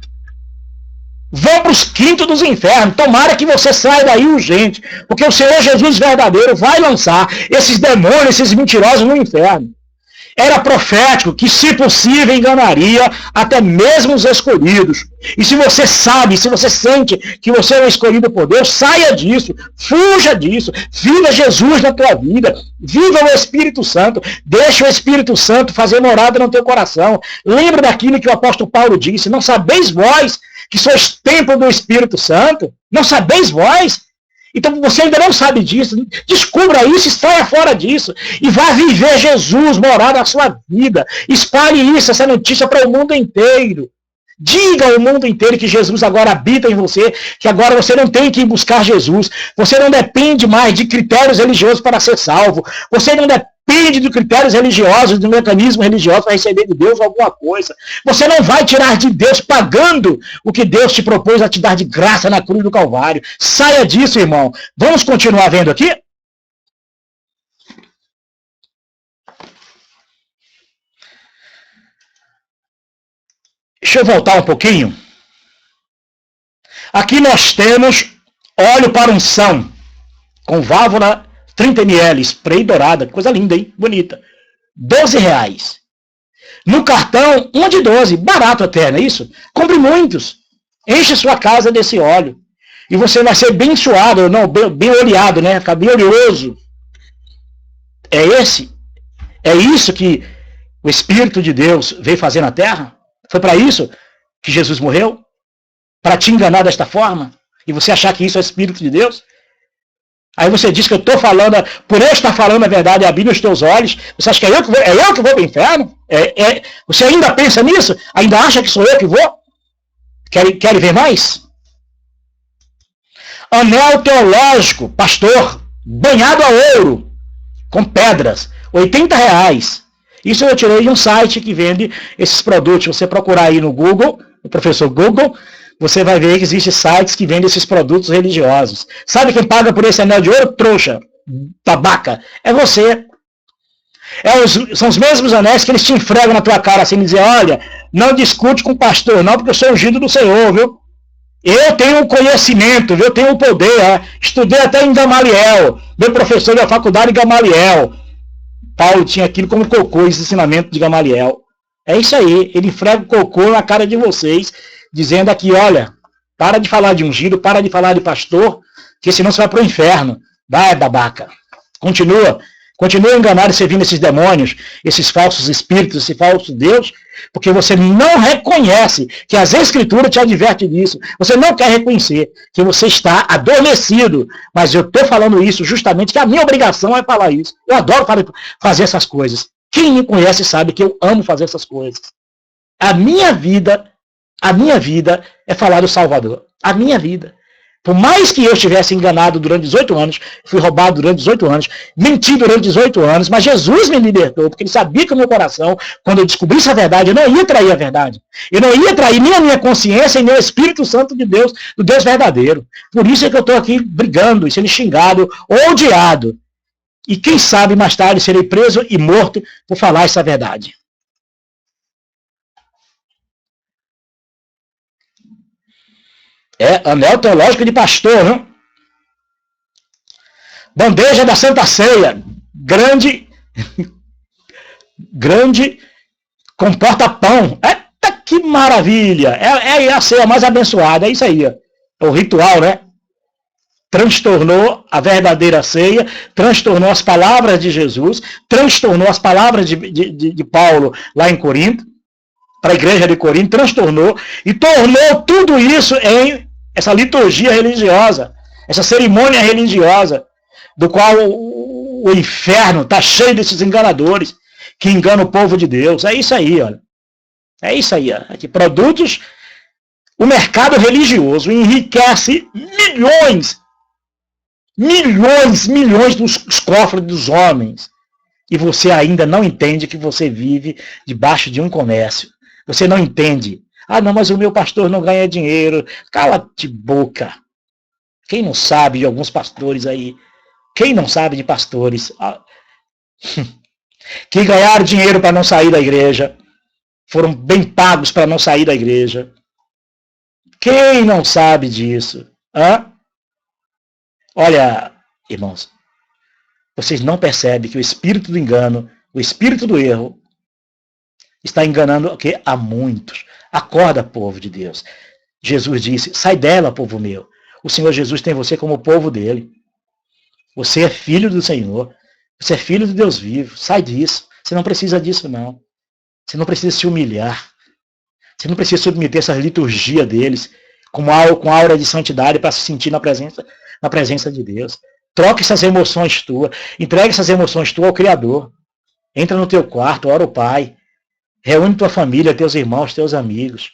Vão para os quintos dos infernos. Tomara que você saia daí urgente, porque o Senhor Jesus verdadeiro vai lançar esses demônios, esses mentirosos no inferno. Era profético que, se possível, enganaria até mesmo os escolhidos. E se você sabe, se você sente que você é um escolhido por Deus, saia disso, fuja disso, viva Jesus na tua vida, viva o Espírito Santo, deixa o Espírito Santo fazer morada no teu coração. Lembra daquilo que o apóstolo Paulo disse: não sabeis vós que sois templo do Espírito Santo? Não sabeis vós? Então você ainda não sabe disso, descubra isso, saia fora disso, e vá viver Jesus morar na sua vida. Espalhe isso, essa notícia para o mundo inteiro. Diga ao mundo inteiro que Jesus agora habita em você, que agora você não tem que ir buscar Jesus, você não depende mais de critérios religiosos para ser salvo, você não depende de critérios religiosos, de um mecanismo religioso para receber de Deus alguma coisa. Você não vai tirar de Deus pagando o que Deus te propôs a te dar de graça na cruz do Calvário. Saia disso, irmão. Vamos continuar vendo aqui? Deixa eu voltar um pouquinho. Aqui nós temos óleo para unção, com válvula 30 ml, spray dourada, coisa linda, hein? Bonita. R$12. No cartão, uma de 12, barato até, não é isso? Compre muitos. Enche sua casa desse óleo. E você vai ser bem suado, não, bem oleado, né? Ficar bem oleoso. É isso que o Espírito de Deus veio fazer na terra? Foi para isso que Jesus morreu? Para te enganar desta forma? E você achar que isso é o Espírito de Deus? Aí você diz que eu estou falando, por eu estar falando a verdade e abrindo os teus olhos, você acha que é eu que vou para o inferno? Você ainda pensa nisso? Ainda acha que sou eu que vou? Quer ver mais? Anel teológico, pastor, banhado a ouro, com pedras, R$80. Isso eu tirei de um site que vende esses produtos. Você procurar aí no Google, no professor Google, você vai ver que existem sites que vendem esses produtos religiosos. Sabe quem paga por esse anel de ouro? Trouxa, babaca. É você. São os mesmos anéis que eles te enfregam na tua cara, assim, dizer: olha, não discute com o pastor, não, porque eu sou ungido do Senhor, viu? Eu tenho conhecimento, eu tenho poder. Estudei até em Gamaliel, meu professor da faculdade em Gamaliel. Paulo tinha aquilo como cocô, esse ensinamento de Gamaliel. É isso aí, ele enfrega o cocô na cara de vocês, dizendo aqui: olha, para de falar de ungido, para de falar de pastor, que senão você vai para o inferno. Vai, babaca. Continua enganado e servindo esses demônios, esses falsos espíritos, esse falso Deus, porque você não reconhece que as Escrituras te advertem disso. Você não quer reconhecer que você está adormecido. Mas eu estou falando isso justamente que a minha obrigação é falar isso. Eu adoro fazer essas coisas. Quem me conhece sabe que eu amo fazer essas coisas. A minha vida é falar do Salvador. A minha vida. Por mais que eu estivesse enganado durante 18 anos, fui roubado durante 18 anos, menti durante 18 anos, mas Jesus me libertou, porque ele sabia que o meu coração, quando eu descobrisse a verdade, eu não ia trair a verdade. Eu não ia trair nem a minha consciência e nem o Espírito Santo de Deus, do Deus verdadeiro. Por isso é que eu estou aqui brigando, sendo xingado, odiado. E quem sabe mais tarde serei preso e morto por falar essa verdade. Anel teológico de pastor, não? Bandeja da Santa Ceia, grande, comporta pão. Eita, que maravilha! É a ceia mais abençoada, é isso aí. É o ritual, né? Transtornou a verdadeira ceia, transtornou as palavras de Jesus, transtornou as palavras de Paulo lá em Corinto, para a igreja de Corinto, transtornou e tornou tudo isso em essa liturgia religiosa, essa cerimônia religiosa, do qual o inferno está cheio desses enganadores que enganam o povo de Deus. É isso aí, olha. É isso aí, ó. Que produtos, o mercado religioso enriquece milhões dos cofres dos homens. E você ainda não entende que você vive debaixo de um comércio. Você não entende. Ah, não, mas o meu pastor não ganha dinheiro. Cala-te boca. Quem não sabe de alguns pastores aí? Quem não sabe de pastores que ganharam dinheiro para não sair da igreja? Foram bem pagos para não sair da igreja. Quem não sabe disso? Olha, irmãos, vocês não percebem que o espírito do engano, o espírito do erro, está enganando o quê? A muitos. Acorda, povo de Deus. Jesus disse, sai dela, povo meu. O Senhor Jesus tem você como povo dele. Você é filho do Senhor. Você é filho do Deus vivo. Sai disso. Você não precisa disso, não. Você não precisa se humilhar. Você não precisa submeter essa liturgia deles com aura de santidade para se sentir na presença de Deus. Troque essas emoções tuas. Entregue essas emoções tuas ao Criador. Entra no teu quarto, ora ao Pai. Reúne tua família, teus irmãos, teus amigos.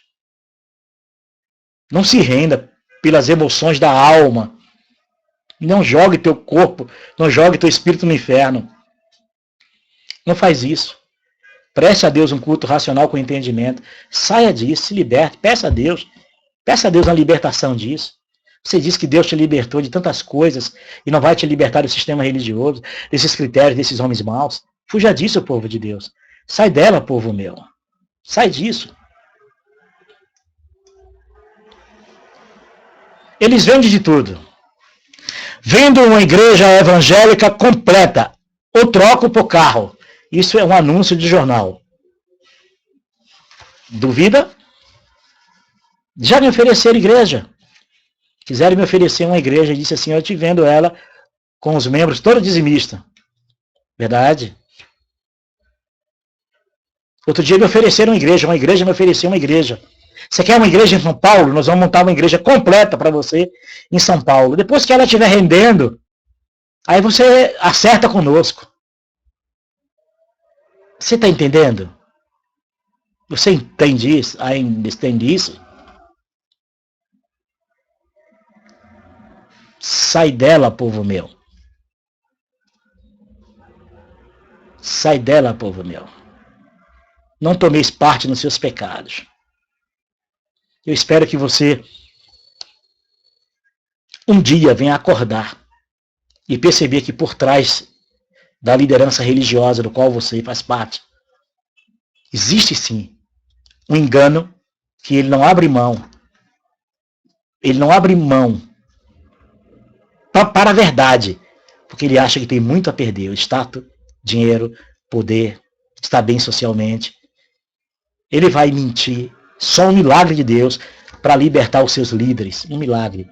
Não se renda pelas emoções da alma. Não jogue teu corpo, não jogue teu espírito no inferno. Não faz isso. Preste a Deus um culto racional com entendimento. Saia disso, se liberte. Peça a Deus a libertação disso. Você diz que Deus te libertou de tantas coisas e não vai te libertar do sistema religioso, desses critérios, desses homens maus. Fuja disso, povo de Deus. Sai dela, povo meu. Sai disso. Eles vendem de tudo. Vendo uma igreja evangélica completa, ou troco por carro. Isso é um anúncio de jornal. Duvida? Já me ofereceram igreja. Quiseram me oferecer uma igreja e disse assim, eu te vendo ela com os membros todos dizimistas. Verdade? Outro dia me ofereceram uma igreja me ofereceu uma igreja. Você quer uma igreja em São Paulo? Nós vamos montar uma igreja completa para você em São Paulo. Depois que ela estiver rendendo, aí você acerta conosco. Você está entendendo? Você entende isso? Ainda entende isso? Sai dela, povo meu. Sai dela, povo meu. Não tomeis parte nos seus pecados. Eu espero que você um dia venha acordar e perceber que por trás da liderança religiosa do qual você faz parte, existe sim um engano que ele não abre mão. Ele não abre mão para a verdade, porque ele acha que tem muito a perder. O status, dinheiro, poder, estar bem socialmente. Ele vai mentir. Só um milagre de Deus para libertar os seus líderes. Um milagre.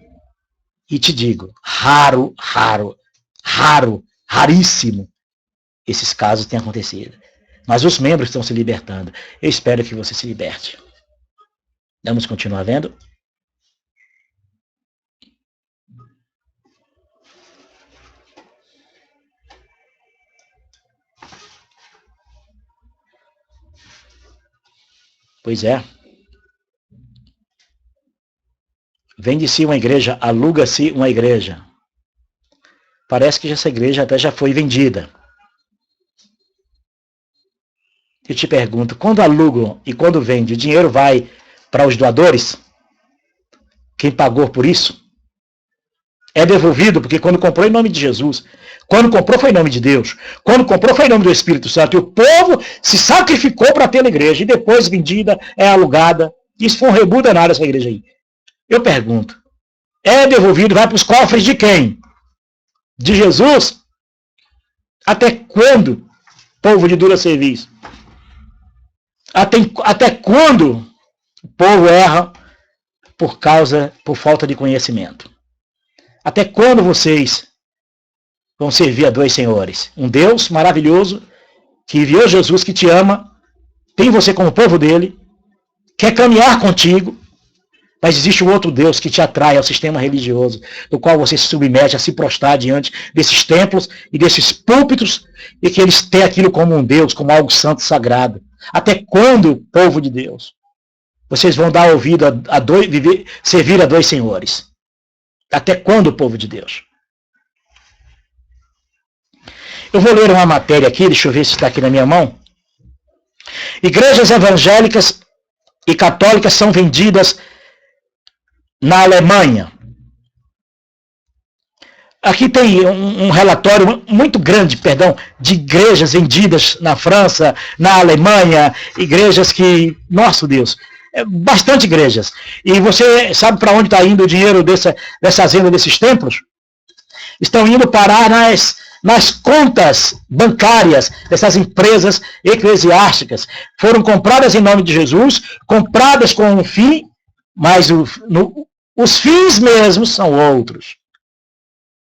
E te digo, raríssimo esses casos têm acontecido. Mas os membros estão se libertando. Eu espero que você se liberte. Vamos continuar vendo? Pois é. Vende-se uma igreja, aluga-se uma igreja. Parece que essa igreja até já foi vendida. Eu te pergunto, quando alugam e quando vende, o dinheiro vai para os doadores? Quem pagou por isso? É devolvido, porque quando comprou em nome de Jesus, quando comprou foi em nome de Deus, quando comprou foi em nome do Espírito Santo, e o povo se sacrificou para ter a igreja, e depois vendida, é alugada. Isso foi um rebu danado essa igreja aí. Eu pergunto, é devolvido, vai para os cofres de quem? De Jesus? Até quando, povo de dura serviço? Até quando o povo erra por falta de conhecimento? Até quando vocês vão servir a dois senhores? Um Deus maravilhoso, que enviou Jesus, que te ama, tem você como povo dele, quer caminhar contigo, mas existe um outro Deus que te atrai ao sistema religioso, do qual você se submete a se prostrar diante desses templos e desses púlpitos, e que eles têm aquilo como um Deus, como algo santo e sagrado. Até quando, povo de Deus, vocês vão dar ouvido servir a dois senhores? Até quando, povo de Deus? Eu vou ler uma matéria aqui, deixa eu ver se está aqui na minha mão. Igrejas evangélicas e católicas são vendidas na Alemanha. Aqui tem um relatório muito grande, de igrejas vendidas na França, na Alemanha, igrejas que, nosso Deus, bastante igrejas. E você sabe para onde está indo o dinheiro dessa venda desses templos? Estão indo parar nas contas bancárias dessas empresas eclesiásticas. Foram compradas em nome de Jesus, compradas com um fim, mas os fins mesmos são outros.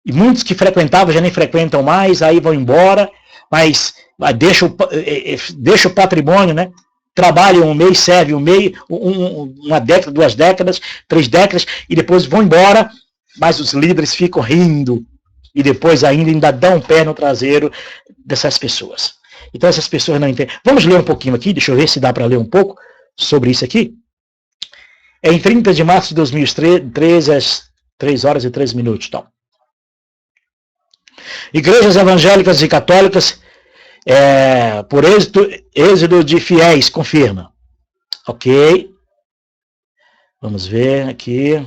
E muitos que frequentavam já nem frequentam mais, aí vão embora, mas deixa o patrimônio, né? Trabalham um mês, servem um mês, uma década, 2 décadas, 3 décadas, e depois vão embora, mas os líderes ficam rindo, e depois ainda dão um pé no traseiro dessas pessoas. Então essas pessoas não entendem. Vamos ler um pouquinho aqui, deixa eu ver se dá para ler um pouco sobre isso aqui. É em 30 de março de 2013, às 3 horas e 3 minutos, então. Igrejas evangélicas e católicas, por êxodo de fiéis, confirma. Ok. Vamos ver aqui.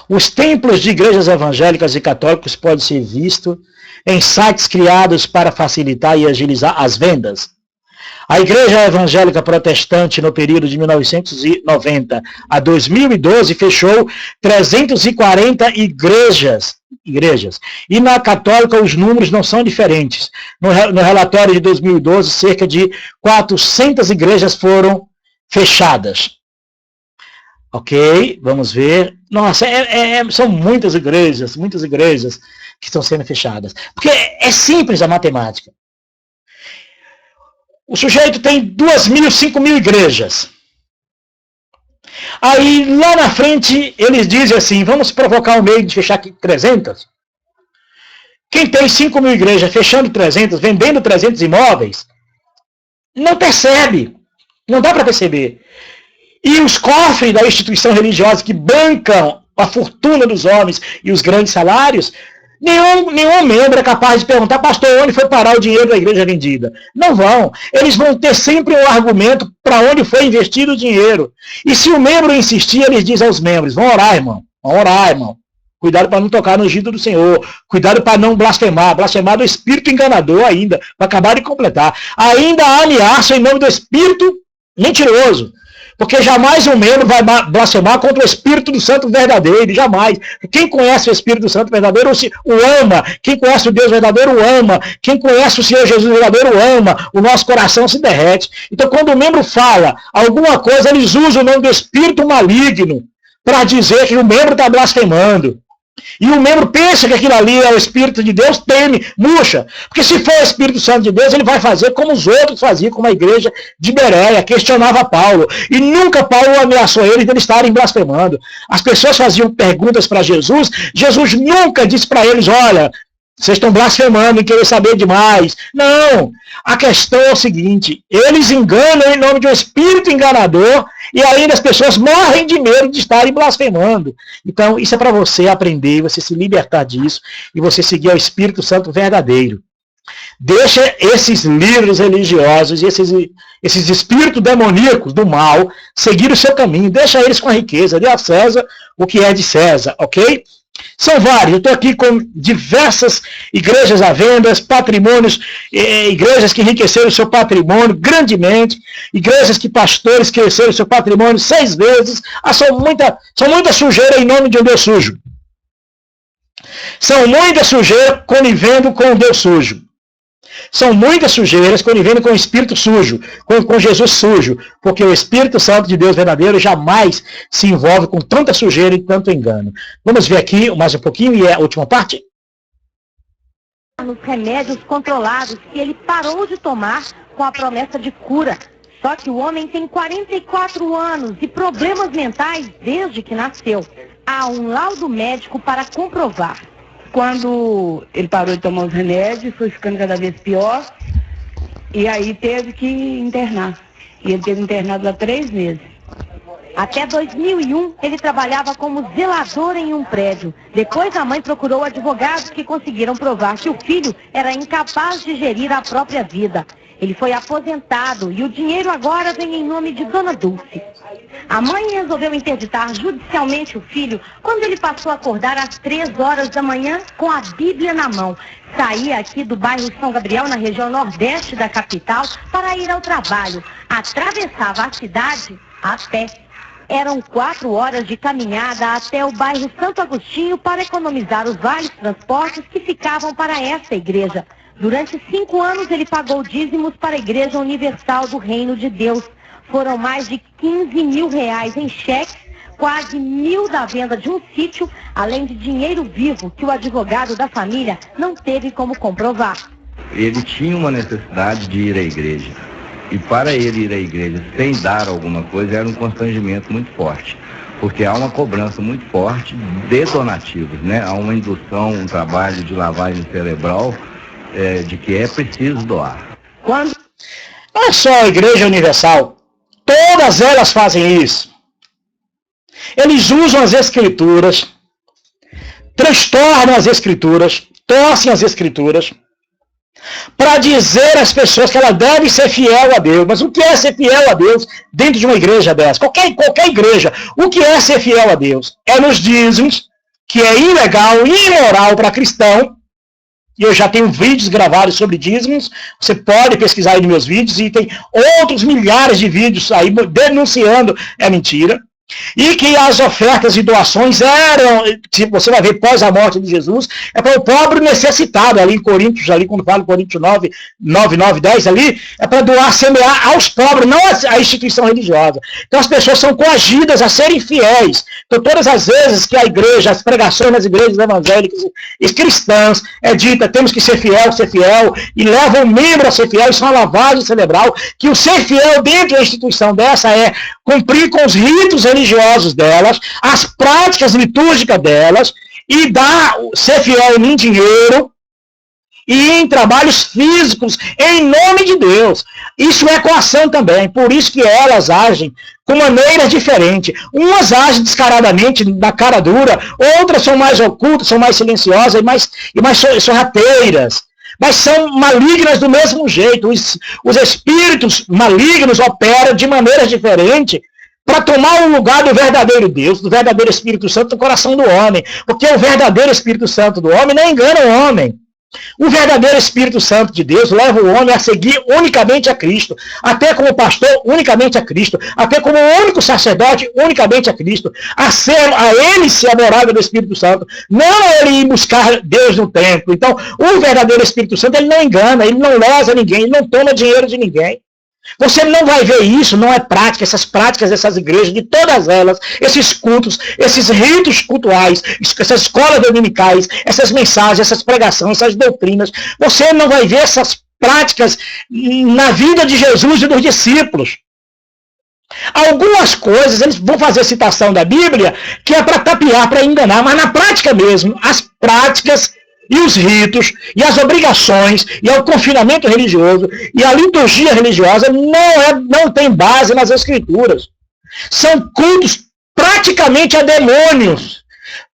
Os templos de igrejas evangélicas e católicas podem ser vistos em sites criados para facilitar e agilizar as vendas. A Igreja Evangélica Protestante, no período de 1990 a 2012, fechou 340 igrejas. E na Católica os números não são diferentes. No relatório de 2012, cerca de 400 igrejas foram fechadas. Ok, vamos ver. Nossa, são muitas igrejas que estão sendo fechadas. Porque é simples a matemática. O sujeito tem 2.000, 5.000 igrejas. Aí, lá na frente, eles dizem assim, vamos provocar o meio de fechar aqui 300. Quem tem 5.000 igrejas fechando 300, vendendo 300 imóveis, não percebe. Não dá para perceber. E os cofres da instituição religiosa que bancam a fortuna dos homens e os grandes salários, nenhum membro é capaz de perguntar, pastor, onde foi parar o dinheiro da igreja vendida? Não vão. Eles vão ter sempre um argumento para onde foi investido o dinheiro. E se o membro insistir, eles dizem aos membros, vão orar, irmão. Vão orar, irmão. Cuidado para não tocar no ungido do Senhor. Cuidado para não blasfemar. Blasfemar do espírito enganador ainda, para acabar de completar. Ainda há ameaça em nome do espírito mentiroso. Porque jamais um membro vai blasfemar contra o Espírito do Santo verdadeiro, jamais. Quem conhece o Espírito Santo verdadeiro o ama. Quem conhece o Deus verdadeiro o ama. Quem conhece o Senhor Jesus verdadeiro o ama. O nosso coração se derrete. Então, quando o membro fala alguma coisa, eles usam o nome do Espírito maligno para dizer que o membro está blasfemando. E o membro pensa que aquilo ali é o Espírito de Deus, teme, murcha. Porque se for o Espírito Santo de Deus, ele vai fazer como os outros faziam, como a igreja de Bereia, questionava Paulo. E nunca Paulo ameaçou eles de eles estarem blasfemando. As pessoas faziam perguntas para Jesus, Jesus nunca disse para eles, olha, vocês estão blasfemando e querem saber demais. Não, a questão é o seguinte, eles enganam em nome de um espírito enganador e ainda as pessoas morrem de medo de estarem blasfemando. Então, isso é para você aprender, você se libertar disso e você seguir ao Espírito Santo verdadeiro. Deixa esses líderes religiosos e esses espíritos demoníacos do mal seguir o seu caminho. Deixa eles com a riqueza. Dê a César o que é de César, ok? São vários, eu estou aqui com diversas igrejas à venda, patrimônios, igrejas que enriqueceram o seu patrimônio grandemente, igrejas que pastores cresceram o seu patrimônio 6 vezes, são muita sujeira em nome de um Deus sujo. São muita sujeira conivendo com o Deus sujo. São muitas sujeiras conivendo com o Espírito sujo, com Jesus sujo, porque o Espírito Santo de Deus verdadeiro jamais se envolve com tanta sujeira e tanto engano. Vamos ver aqui mais um pouquinho e é a última parte. Nos remédios controlados que ele parou de tomar com a promessa de cura. Só que o homem tem 44 anos e problemas mentais desde que nasceu. Há um laudo médico para comprovar. Quando ele parou de tomar os remédios, foi ficando cada vez pior, e aí teve que internar. E ele teve internado há 3 meses. Até 2001, ele trabalhava como zelador em um prédio. Depois, a mãe procurou advogados que conseguiram provar que o filho era incapaz de gerir a própria vida. Ele foi aposentado e o dinheiro agora vem em nome de Dona Dulce. A mãe resolveu interditar judicialmente o filho quando ele passou a acordar às 3 horas da manhã com a Bíblia na mão. Saía aqui do bairro São Gabriel, na região nordeste da capital, para ir ao trabalho. Atravessava a cidade a pé. Eram 4 horas de caminhada até o bairro Santo Agostinho para economizar os vários transportes que ficavam para essa igreja. Durante 5 anos ele pagou dízimos para a Igreja Universal do Reino de Deus. Foram mais de 15 mil reais em cheques, quase 1.000 da venda de um sítio, além de dinheiro vivo que o advogado da família não teve como comprovar. Ele tinha uma necessidade de ir à igreja. E para ele ir à igreja sem dar alguma coisa era um constrangimento muito forte. Porque há uma cobrança muito forte de donativos, né? Há uma indução, um trabalho de lavagem cerebral de que é preciso doar. Não é só a Igreja Universal. Todas elas fazem isso. Eles usam as Escrituras, transtornam as Escrituras, torcem as Escrituras, para dizer às pessoas que ela deve ser fiel a Deus. Mas o que é ser fiel a Deus dentro de uma igreja dessa? Qualquer igreja. O que é ser fiel a Deus? É nos dízimos, que é ilegal e imoral para cristão. E eu já tenho vídeos gravados sobre dízimos. Você pode pesquisar aí nos meus vídeos. E tem outros milhares de vídeos aí denunciando a mentira. E que as ofertas e doações eram, se você vai ver pós a morte de Jesus, é para o pobre necessitado, ali em Coríntios, ali quando fala em Coríntios 9, 10 ali, é para doar, semear aos pobres, não à instituição religiosa. Então as pessoas são coagidas a serem fiéis. Então todas as vezes que a igreja, as pregações nas igrejas evangélicas e cristãs é dita, temos que ser fiel, e levam o membro a ser fiel, isso é uma lavagem cerebral, que o ser fiel dentro da instituição dessa é cumprir com os ritos religiosos delas, as práticas litúrgicas delas, e ser fiel em dinheiro e em trabalhos físicos, em nome de Deus. Isso é coação também, por isso que elas agem com maneiras diferentes. Umas agem descaradamente, na cara dura, outras são mais ocultas, são mais silenciosas e mais sorrateiras. Mas são malignas do mesmo jeito. Os espíritos malignos operam de maneiras diferentes para tomar o lugar do verdadeiro Deus, do verdadeiro Espírito Santo no coração do homem. Porque o verdadeiro Espírito Santo do homem não engana o homem. O verdadeiro Espírito Santo de Deus leva o homem a seguir unicamente a Cristo, até como pastor, unicamente a Cristo, até como único sacerdote, unicamente a Cristo, a ele ser a morada do Espírito Santo, não ele ir buscar Deus no templo. Então, o verdadeiro Espírito Santo, ele não engana, ele não lesa ninguém, ele não toma dinheiro de ninguém. Você não vai ver isso, não é prática, essas práticas dessas igrejas, de todas elas, esses cultos, esses ritos cultuais, essas escolas dominicais, essas mensagens, essas pregações, essas doutrinas. Você não vai ver essas práticas na vida de Jesus e dos discípulos. Algumas coisas, eles vão fazer citação da Bíblia, que é para tapear, para enganar, mas na prática mesmo, as práticas e os ritos, e as obrigações, e o confinamento religioso, e a liturgia religiosa não tem base nas Escrituras. São cultos praticamente a demônios,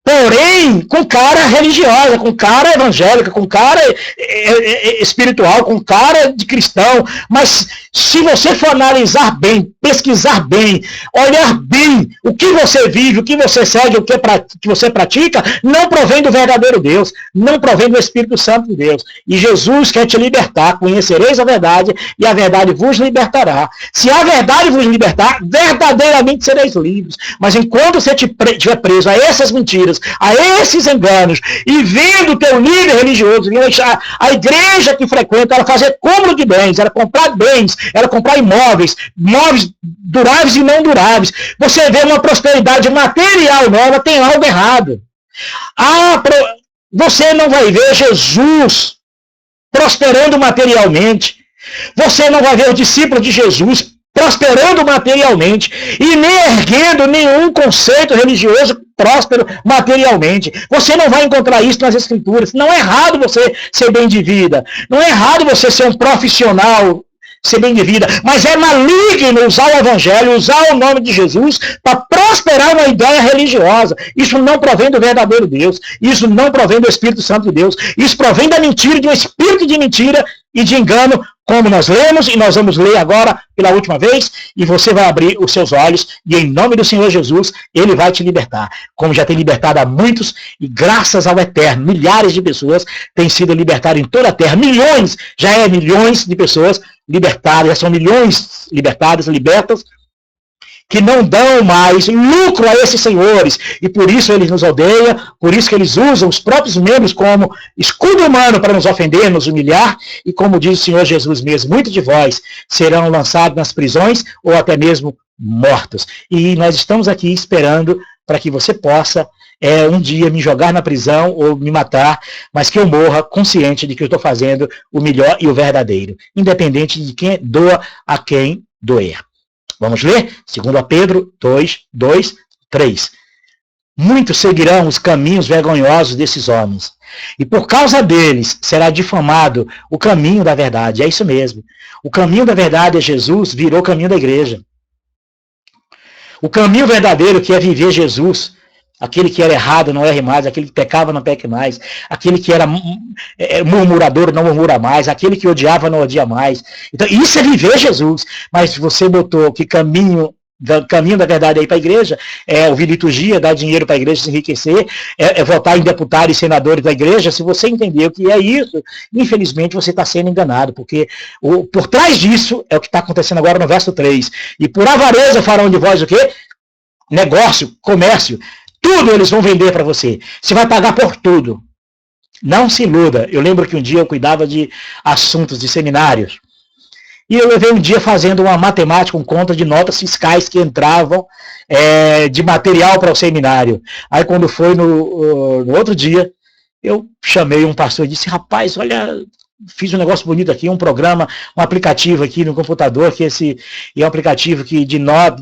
porém com cara religiosa, com cara evangélica, com cara espiritual, com cara de cristão. Mas se você for analisar bem, pesquisar bem, olhar bem o que você vive, o que você segue, o que você pratica, não provém do verdadeiro Deus, não provém do Espírito Santo de Deus. E Jesus quer te libertar, conhecereis a verdade, e a verdade vos libertará. Se a verdade vos libertar, verdadeiramente sereis livres. Mas enquanto você estiver preso a essas mentiras, a esses enganos, e vendo o teu líder religioso, a igreja que frequenta, ela fazer cúmulo de bens, ela comprar bens, ela comprar imóveis duráveis e não duráveis, você vê uma prosperidade material nova, tem algo errado. Você não vai ver Jesus prosperando materialmente, você não vai ver os discípulos de Jesus prosperando materialmente, e nem erguendo nenhum conceito religioso próspero materialmente. Você não vai encontrar isso nas Escrituras. Não é errado você ser bem de vida, não é errado você ser um profissional, ser bem de vida, mas é maligno usar o Evangelho, usar o nome de Jesus para prosperar uma ideia religiosa. Isso não provém do verdadeiro Deus, isso não provém do Espírito Santo de Deus, isso provém da mentira, de um espírito de mentira e de engano, como nós lemos, e nós vamos ler agora pela última vez, e você vai abrir os seus olhos, e em nome do Senhor Jesus, Ele vai te libertar, como já tem libertado a muitos, e graças ao Eterno, milhares de pessoas têm sido libertadas em toda a terra, milhões de pessoas libertadas, já são milhões libertadas, libertas, que não dão mais lucro a esses senhores, e por isso eles nos odeiam, por isso que eles usam os próprios membros como escudo humano para nos ofender, nos humilhar, e como diz o Senhor Jesus mesmo, muitos de vós serão lançados nas prisões, ou até mesmo mortos. E nós estamos aqui esperando para que você possa um dia me jogar na prisão ou me matar, mas que eu morra consciente de que eu estou fazendo o melhor e o verdadeiro, independente de quem doa a quem doer. Vamos ler? 2 Pedro 2, 2, 3. Muitos seguirão os caminhos vergonhosos desses homens, e por causa deles será difamado o caminho da verdade. É isso mesmo. O caminho da verdade é Jesus, virou o caminho da igreja. O caminho verdadeiro, que é viver Jesus, aquele que era errado não erre mais, aquele que pecava não peque mais, aquele que era murmurador não murmura mais, aquele que odiava não odia mais. Então isso é viver Jesus. Mas você botou que caminho da verdade aí para a igreja é ouvir liturgia, dar dinheiro para a igreja se enriquecer, é votar em deputados e senadores da igreja. Se você entendeu que é isso, infelizmente você está sendo enganado, porque por trás disso é o que está acontecendo agora no verso 3. E por avareza farão de vós o quê? Negócio, comércio. Tudo eles vão vender para você. Você vai pagar por tudo. Não se iluda. Eu lembro que um dia eu cuidava de assuntos de seminários. E eu levei um dia fazendo uma matemática, conta de notas fiscais que entravam de material para o seminário. Aí quando foi no outro dia, eu chamei um pastor e disse, rapaz, olha, fiz um negócio bonito aqui, um programa, um aplicativo aqui no computador, que é um aplicativo que de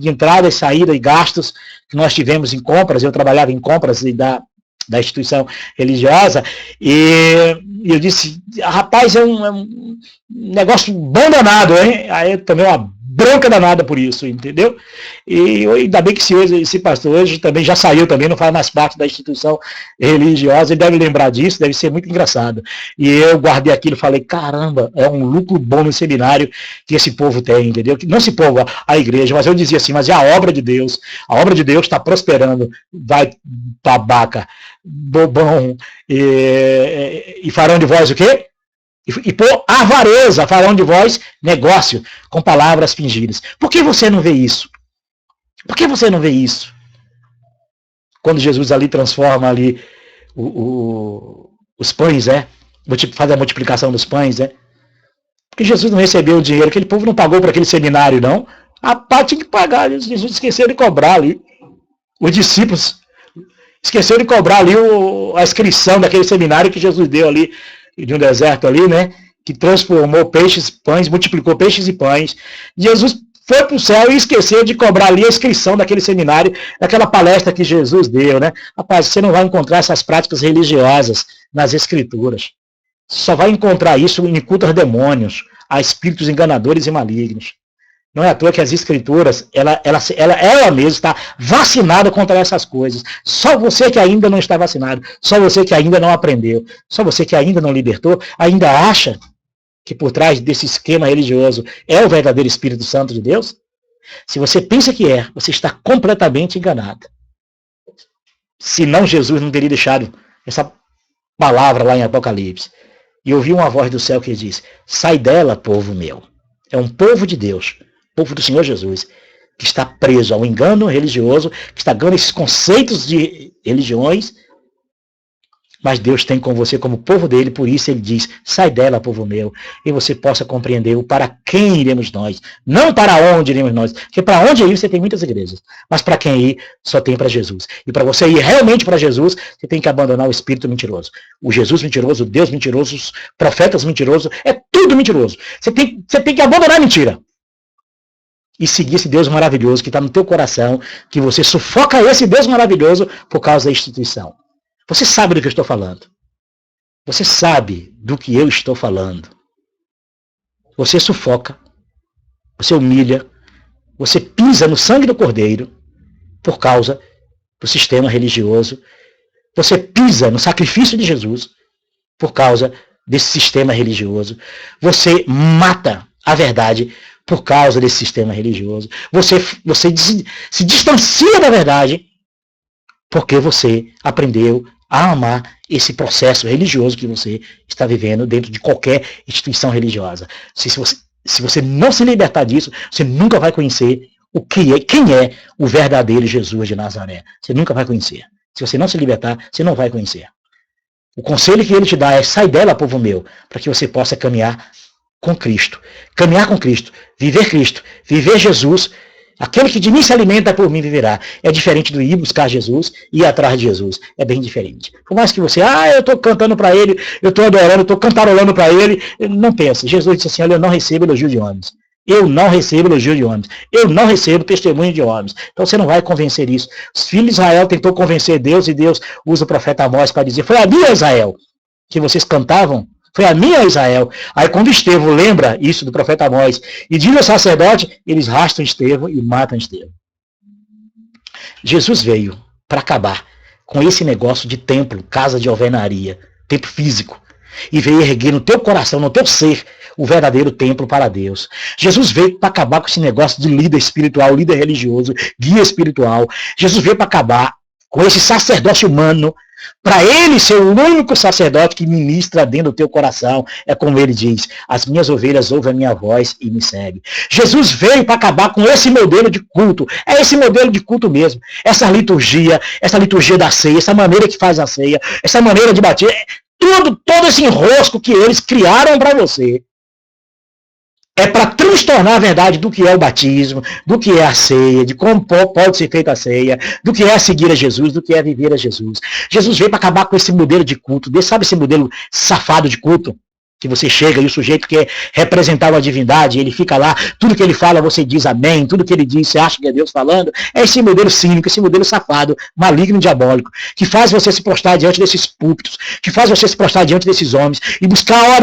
entrada e saída e gastos que nós tivemos em compras. Eu trabalhava em compras da instituição religiosa, e eu disse, rapaz, é um negócio bom danado, hein? Aí eu tomei uma bronca danada por isso, entendeu? E ainda bem que esse pastor hoje também já saiu também, não faz mais parte da instituição religiosa, ele deve lembrar disso, deve ser muito engraçado. E eu guardei aquilo e falei, caramba, é um lucro bom no seminário que esse povo tem, entendeu? Não esse povo, a igreja, mas eu dizia assim, mas é a obra de Deus está prosperando, vai babaca, bobão, e farão de vós o quê? E por avareza farão de vós negócio com palavras fingidas. Por que você não vê isso? Por que você não vê isso? Quando Jesus ali transforma ali os pães, faz a multiplicação dos pães, porque Jesus não recebeu o dinheiro, aquele povo não pagou para aquele seminário, não. A parte tinha que pagar, Jesus esqueceu de cobrar ali. Os discípulos esqueceram de cobrar ali a inscrição daquele seminário que Jesus deu ali, de um deserto ali, que transformou peixes, pães, multiplicou peixes e pães. Jesus foi para o céu e esqueceu de cobrar ali a inscrição daquele seminário, daquela palestra que Jesus deu, Rapaz, você não vai encontrar essas práticas religiosas nas escrituras. Você só vai encontrar isso em culto aos demônios, a espíritos enganadores e malignos. Não é à toa que as escrituras, ela mesma está vacinada contra essas coisas. Só você que ainda não está vacinado, só você que ainda não aprendeu, só você que ainda não libertou, ainda acha que por trás desse esquema religioso é o verdadeiro Espírito Santo de Deus? Se você pensa que você está completamente enganado. Senão Jesus não teria deixado essa palavra lá em Apocalipse. E ouvi uma voz do céu que diz, sai dela, povo meu. É um povo de Deus, povo do Senhor Jesus, que está preso ao engano religioso, que está dando esses conceitos de religiões, mas Deus tem com você como povo dele, por isso ele diz, sai dela, povo meu, e você possa compreender o para quem iremos nós, não para onde iremos nós, porque para onde ir você tem muitas igrejas, mas para quem ir só tem para Jesus. E para você ir realmente para Jesus, você tem que abandonar o espírito mentiroso. O Jesus mentiroso, o Deus mentiroso, os profetas mentirosos, é tudo mentiroso. Você tem que abandonar a mentira. E seguir esse Deus maravilhoso que está no teu coração, que você sufoca esse Deus maravilhoso por causa da instituição. Você sabe do que eu estou falando. Você sabe do que eu estou falando. Você sufoca, você humilha, você pisa no sangue do Cordeiro por causa do sistema religioso. Você pisa no sacrifício de Jesus por causa desse sistema religioso. Você mata a verdade por causa desse sistema religioso. Você se distancia da verdade porque você aprendeu a amar esse processo religioso que você está vivendo dentro de qualquer instituição religiosa. Se você não se libertar disso, você nunca vai conhecer quem é o verdadeiro Jesus de Nazaré. Você nunca vai conhecer. Se você não se libertar, você não vai conhecer. O conselho que ele te dá é: sai dela, povo meu, para que você possa caminhar com Cristo. Caminhar com Cristo, viver Jesus. Aquele que de mim se alimenta, por mim viverá. É diferente do ir buscar Jesus e ir atrás de Jesus. É bem diferente. Por mais que você, eu estou cantando para ele, eu estou adorando, eu estou cantarolando para ele. Não pense. Jesus disse assim: olha, eu não recebo elogio de homens. Eu não recebo elogio de homens. Eu não recebo testemunho de homens. Então você não vai convencer isso. Os filhos de Israel tentou convencer Deus e Deus usa o profeta Amós para dizer: foi a minha Israel que vocês cantavam. Foi a minha Israel. Aí quando Estevão lembra isso do profeta Amós e diz ao sacerdote, eles rastram Estevão e matam Estevão. Jesus veio para acabar com esse negócio de templo, casa de alvenaria, templo físico. E veio erguer no teu coração, no teu ser, o verdadeiro templo para Deus. Jesus veio para acabar com esse negócio de líder espiritual, líder religioso, guia espiritual. Jesus veio para acabar com esse sacerdócio humano, para ele ser o único sacerdote que ministra dentro do teu coração. É como ele diz: as minhas ovelhas ouvem a minha voz e me seguem. Jesus veio para acabar com esse modelo de culto. É esse modelo de culto mesmo. Essa liturgia da ceia, essa maneira que faz a ceia, essa maneira de bater, todo esse enrosco que eles criaram para você. É para transtornar a verdade do que é o batismo, do que é a ceia, de como pode ser feita a ceia, do que é seguir a Jesus, do que é viver a Jesus. Jesus veio para acabar com esse modelo de culto. Sabe esse modelo safado de culto? Que você chega e o sujeito quer representar uma divindade, ele fica lá, tudo que ele fala você diz amém, tudo que ele diz você acha que é Deus falando. É esse modelo cínico, esse modelo safado, maligno, diabólico, que faz você se prostrar diante desses púlpitos, que faz você se prostrar diante desses homens e buscar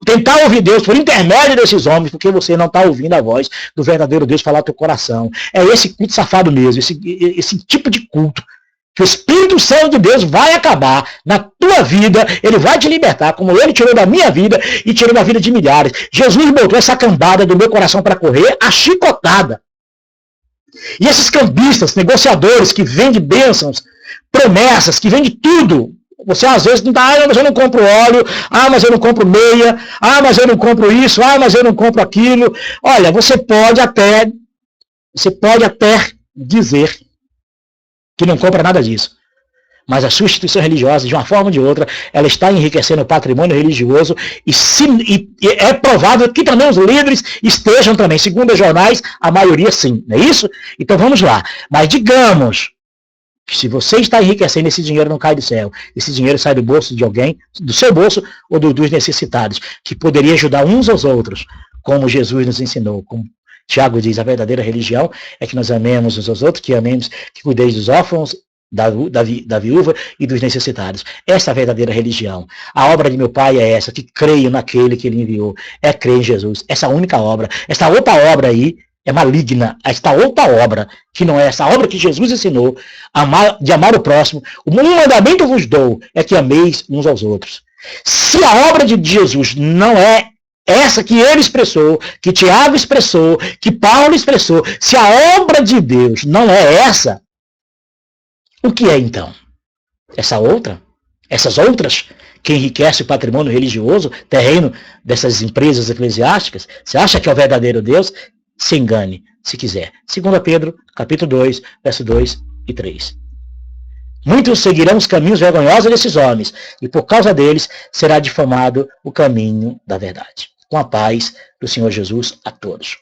tentar ouvir Deus por intermédio desses homens, porque você não está ouvindo a voz do verdadeiro Deus falar no teu coração. É esse culto safado mesmo, esse tipo de culto, que o Espírito Santo de Deus vai acabar na tua vida, ele vai te libertar, como ele tirou da minha vida e tirou da vida de milhares. Jesus botou essa cambada do meu coração para correr, a chicotada. E esses cambistas, negociadores que vendem bênçãos, promessas, que vendem tudo. Você às vezes não está, mas eu não compro óleo, mas eu não compro meia, mas eu não compro isso, mas eu não compro aquilo. Olha, você pode até dizer que não compra nada disso. Mas a sua instituição religiosa, de uma forma ou de outra, ela está enriquecendo o patrimônio religioso e é provável que também os líderes estejam também. Segundo os jornais, a maioria sim, não é isso? Então vamos lá. Mas digamos que se você está enriquecendo, esse dinheiro não cai do céu. Esse dinheiro sai do bolso de alguém, do seu bolso ou dos necessitados, que poderia ajudar uns aos outros, como Jesus nos ensinou. Como Tiago diz, a verdadeira religião é que nós amemos uns aos outros, que amemos, que cuideis dos órfãos, da viúva e dos necessitados. Essa é a verdadeira religião. A obra de meu Pai é essa, que creio naquele que ele enviou. É crer em Jesus. Essa única obra. Essa outra obra aí é maligna. Esta outra obra, que não é essa obra que Jesus ensinou, de amar o próximo. Um mandamento vos dou, é que ameis uns aos outros. Se a obra de Jesus não é essa que ele expressou, que Tiago expressou, que Paulo expressou, se a obra de Deus não é essa, o que é então? Essa outra? Essas outras que enriquecem o patrimônio religioso, terreno dessas empresas eclesiásticas? Você acha que é o verdadeiro Deus? Se engane, se quiser. 2 Pedro, capítulo 2, verso 2 e 3. Muitos seguirão os caminhos vergonhosos desses homens, e por causa deles será difamado o caminho da verdade. Com a paz do Senhor Jesus a todos.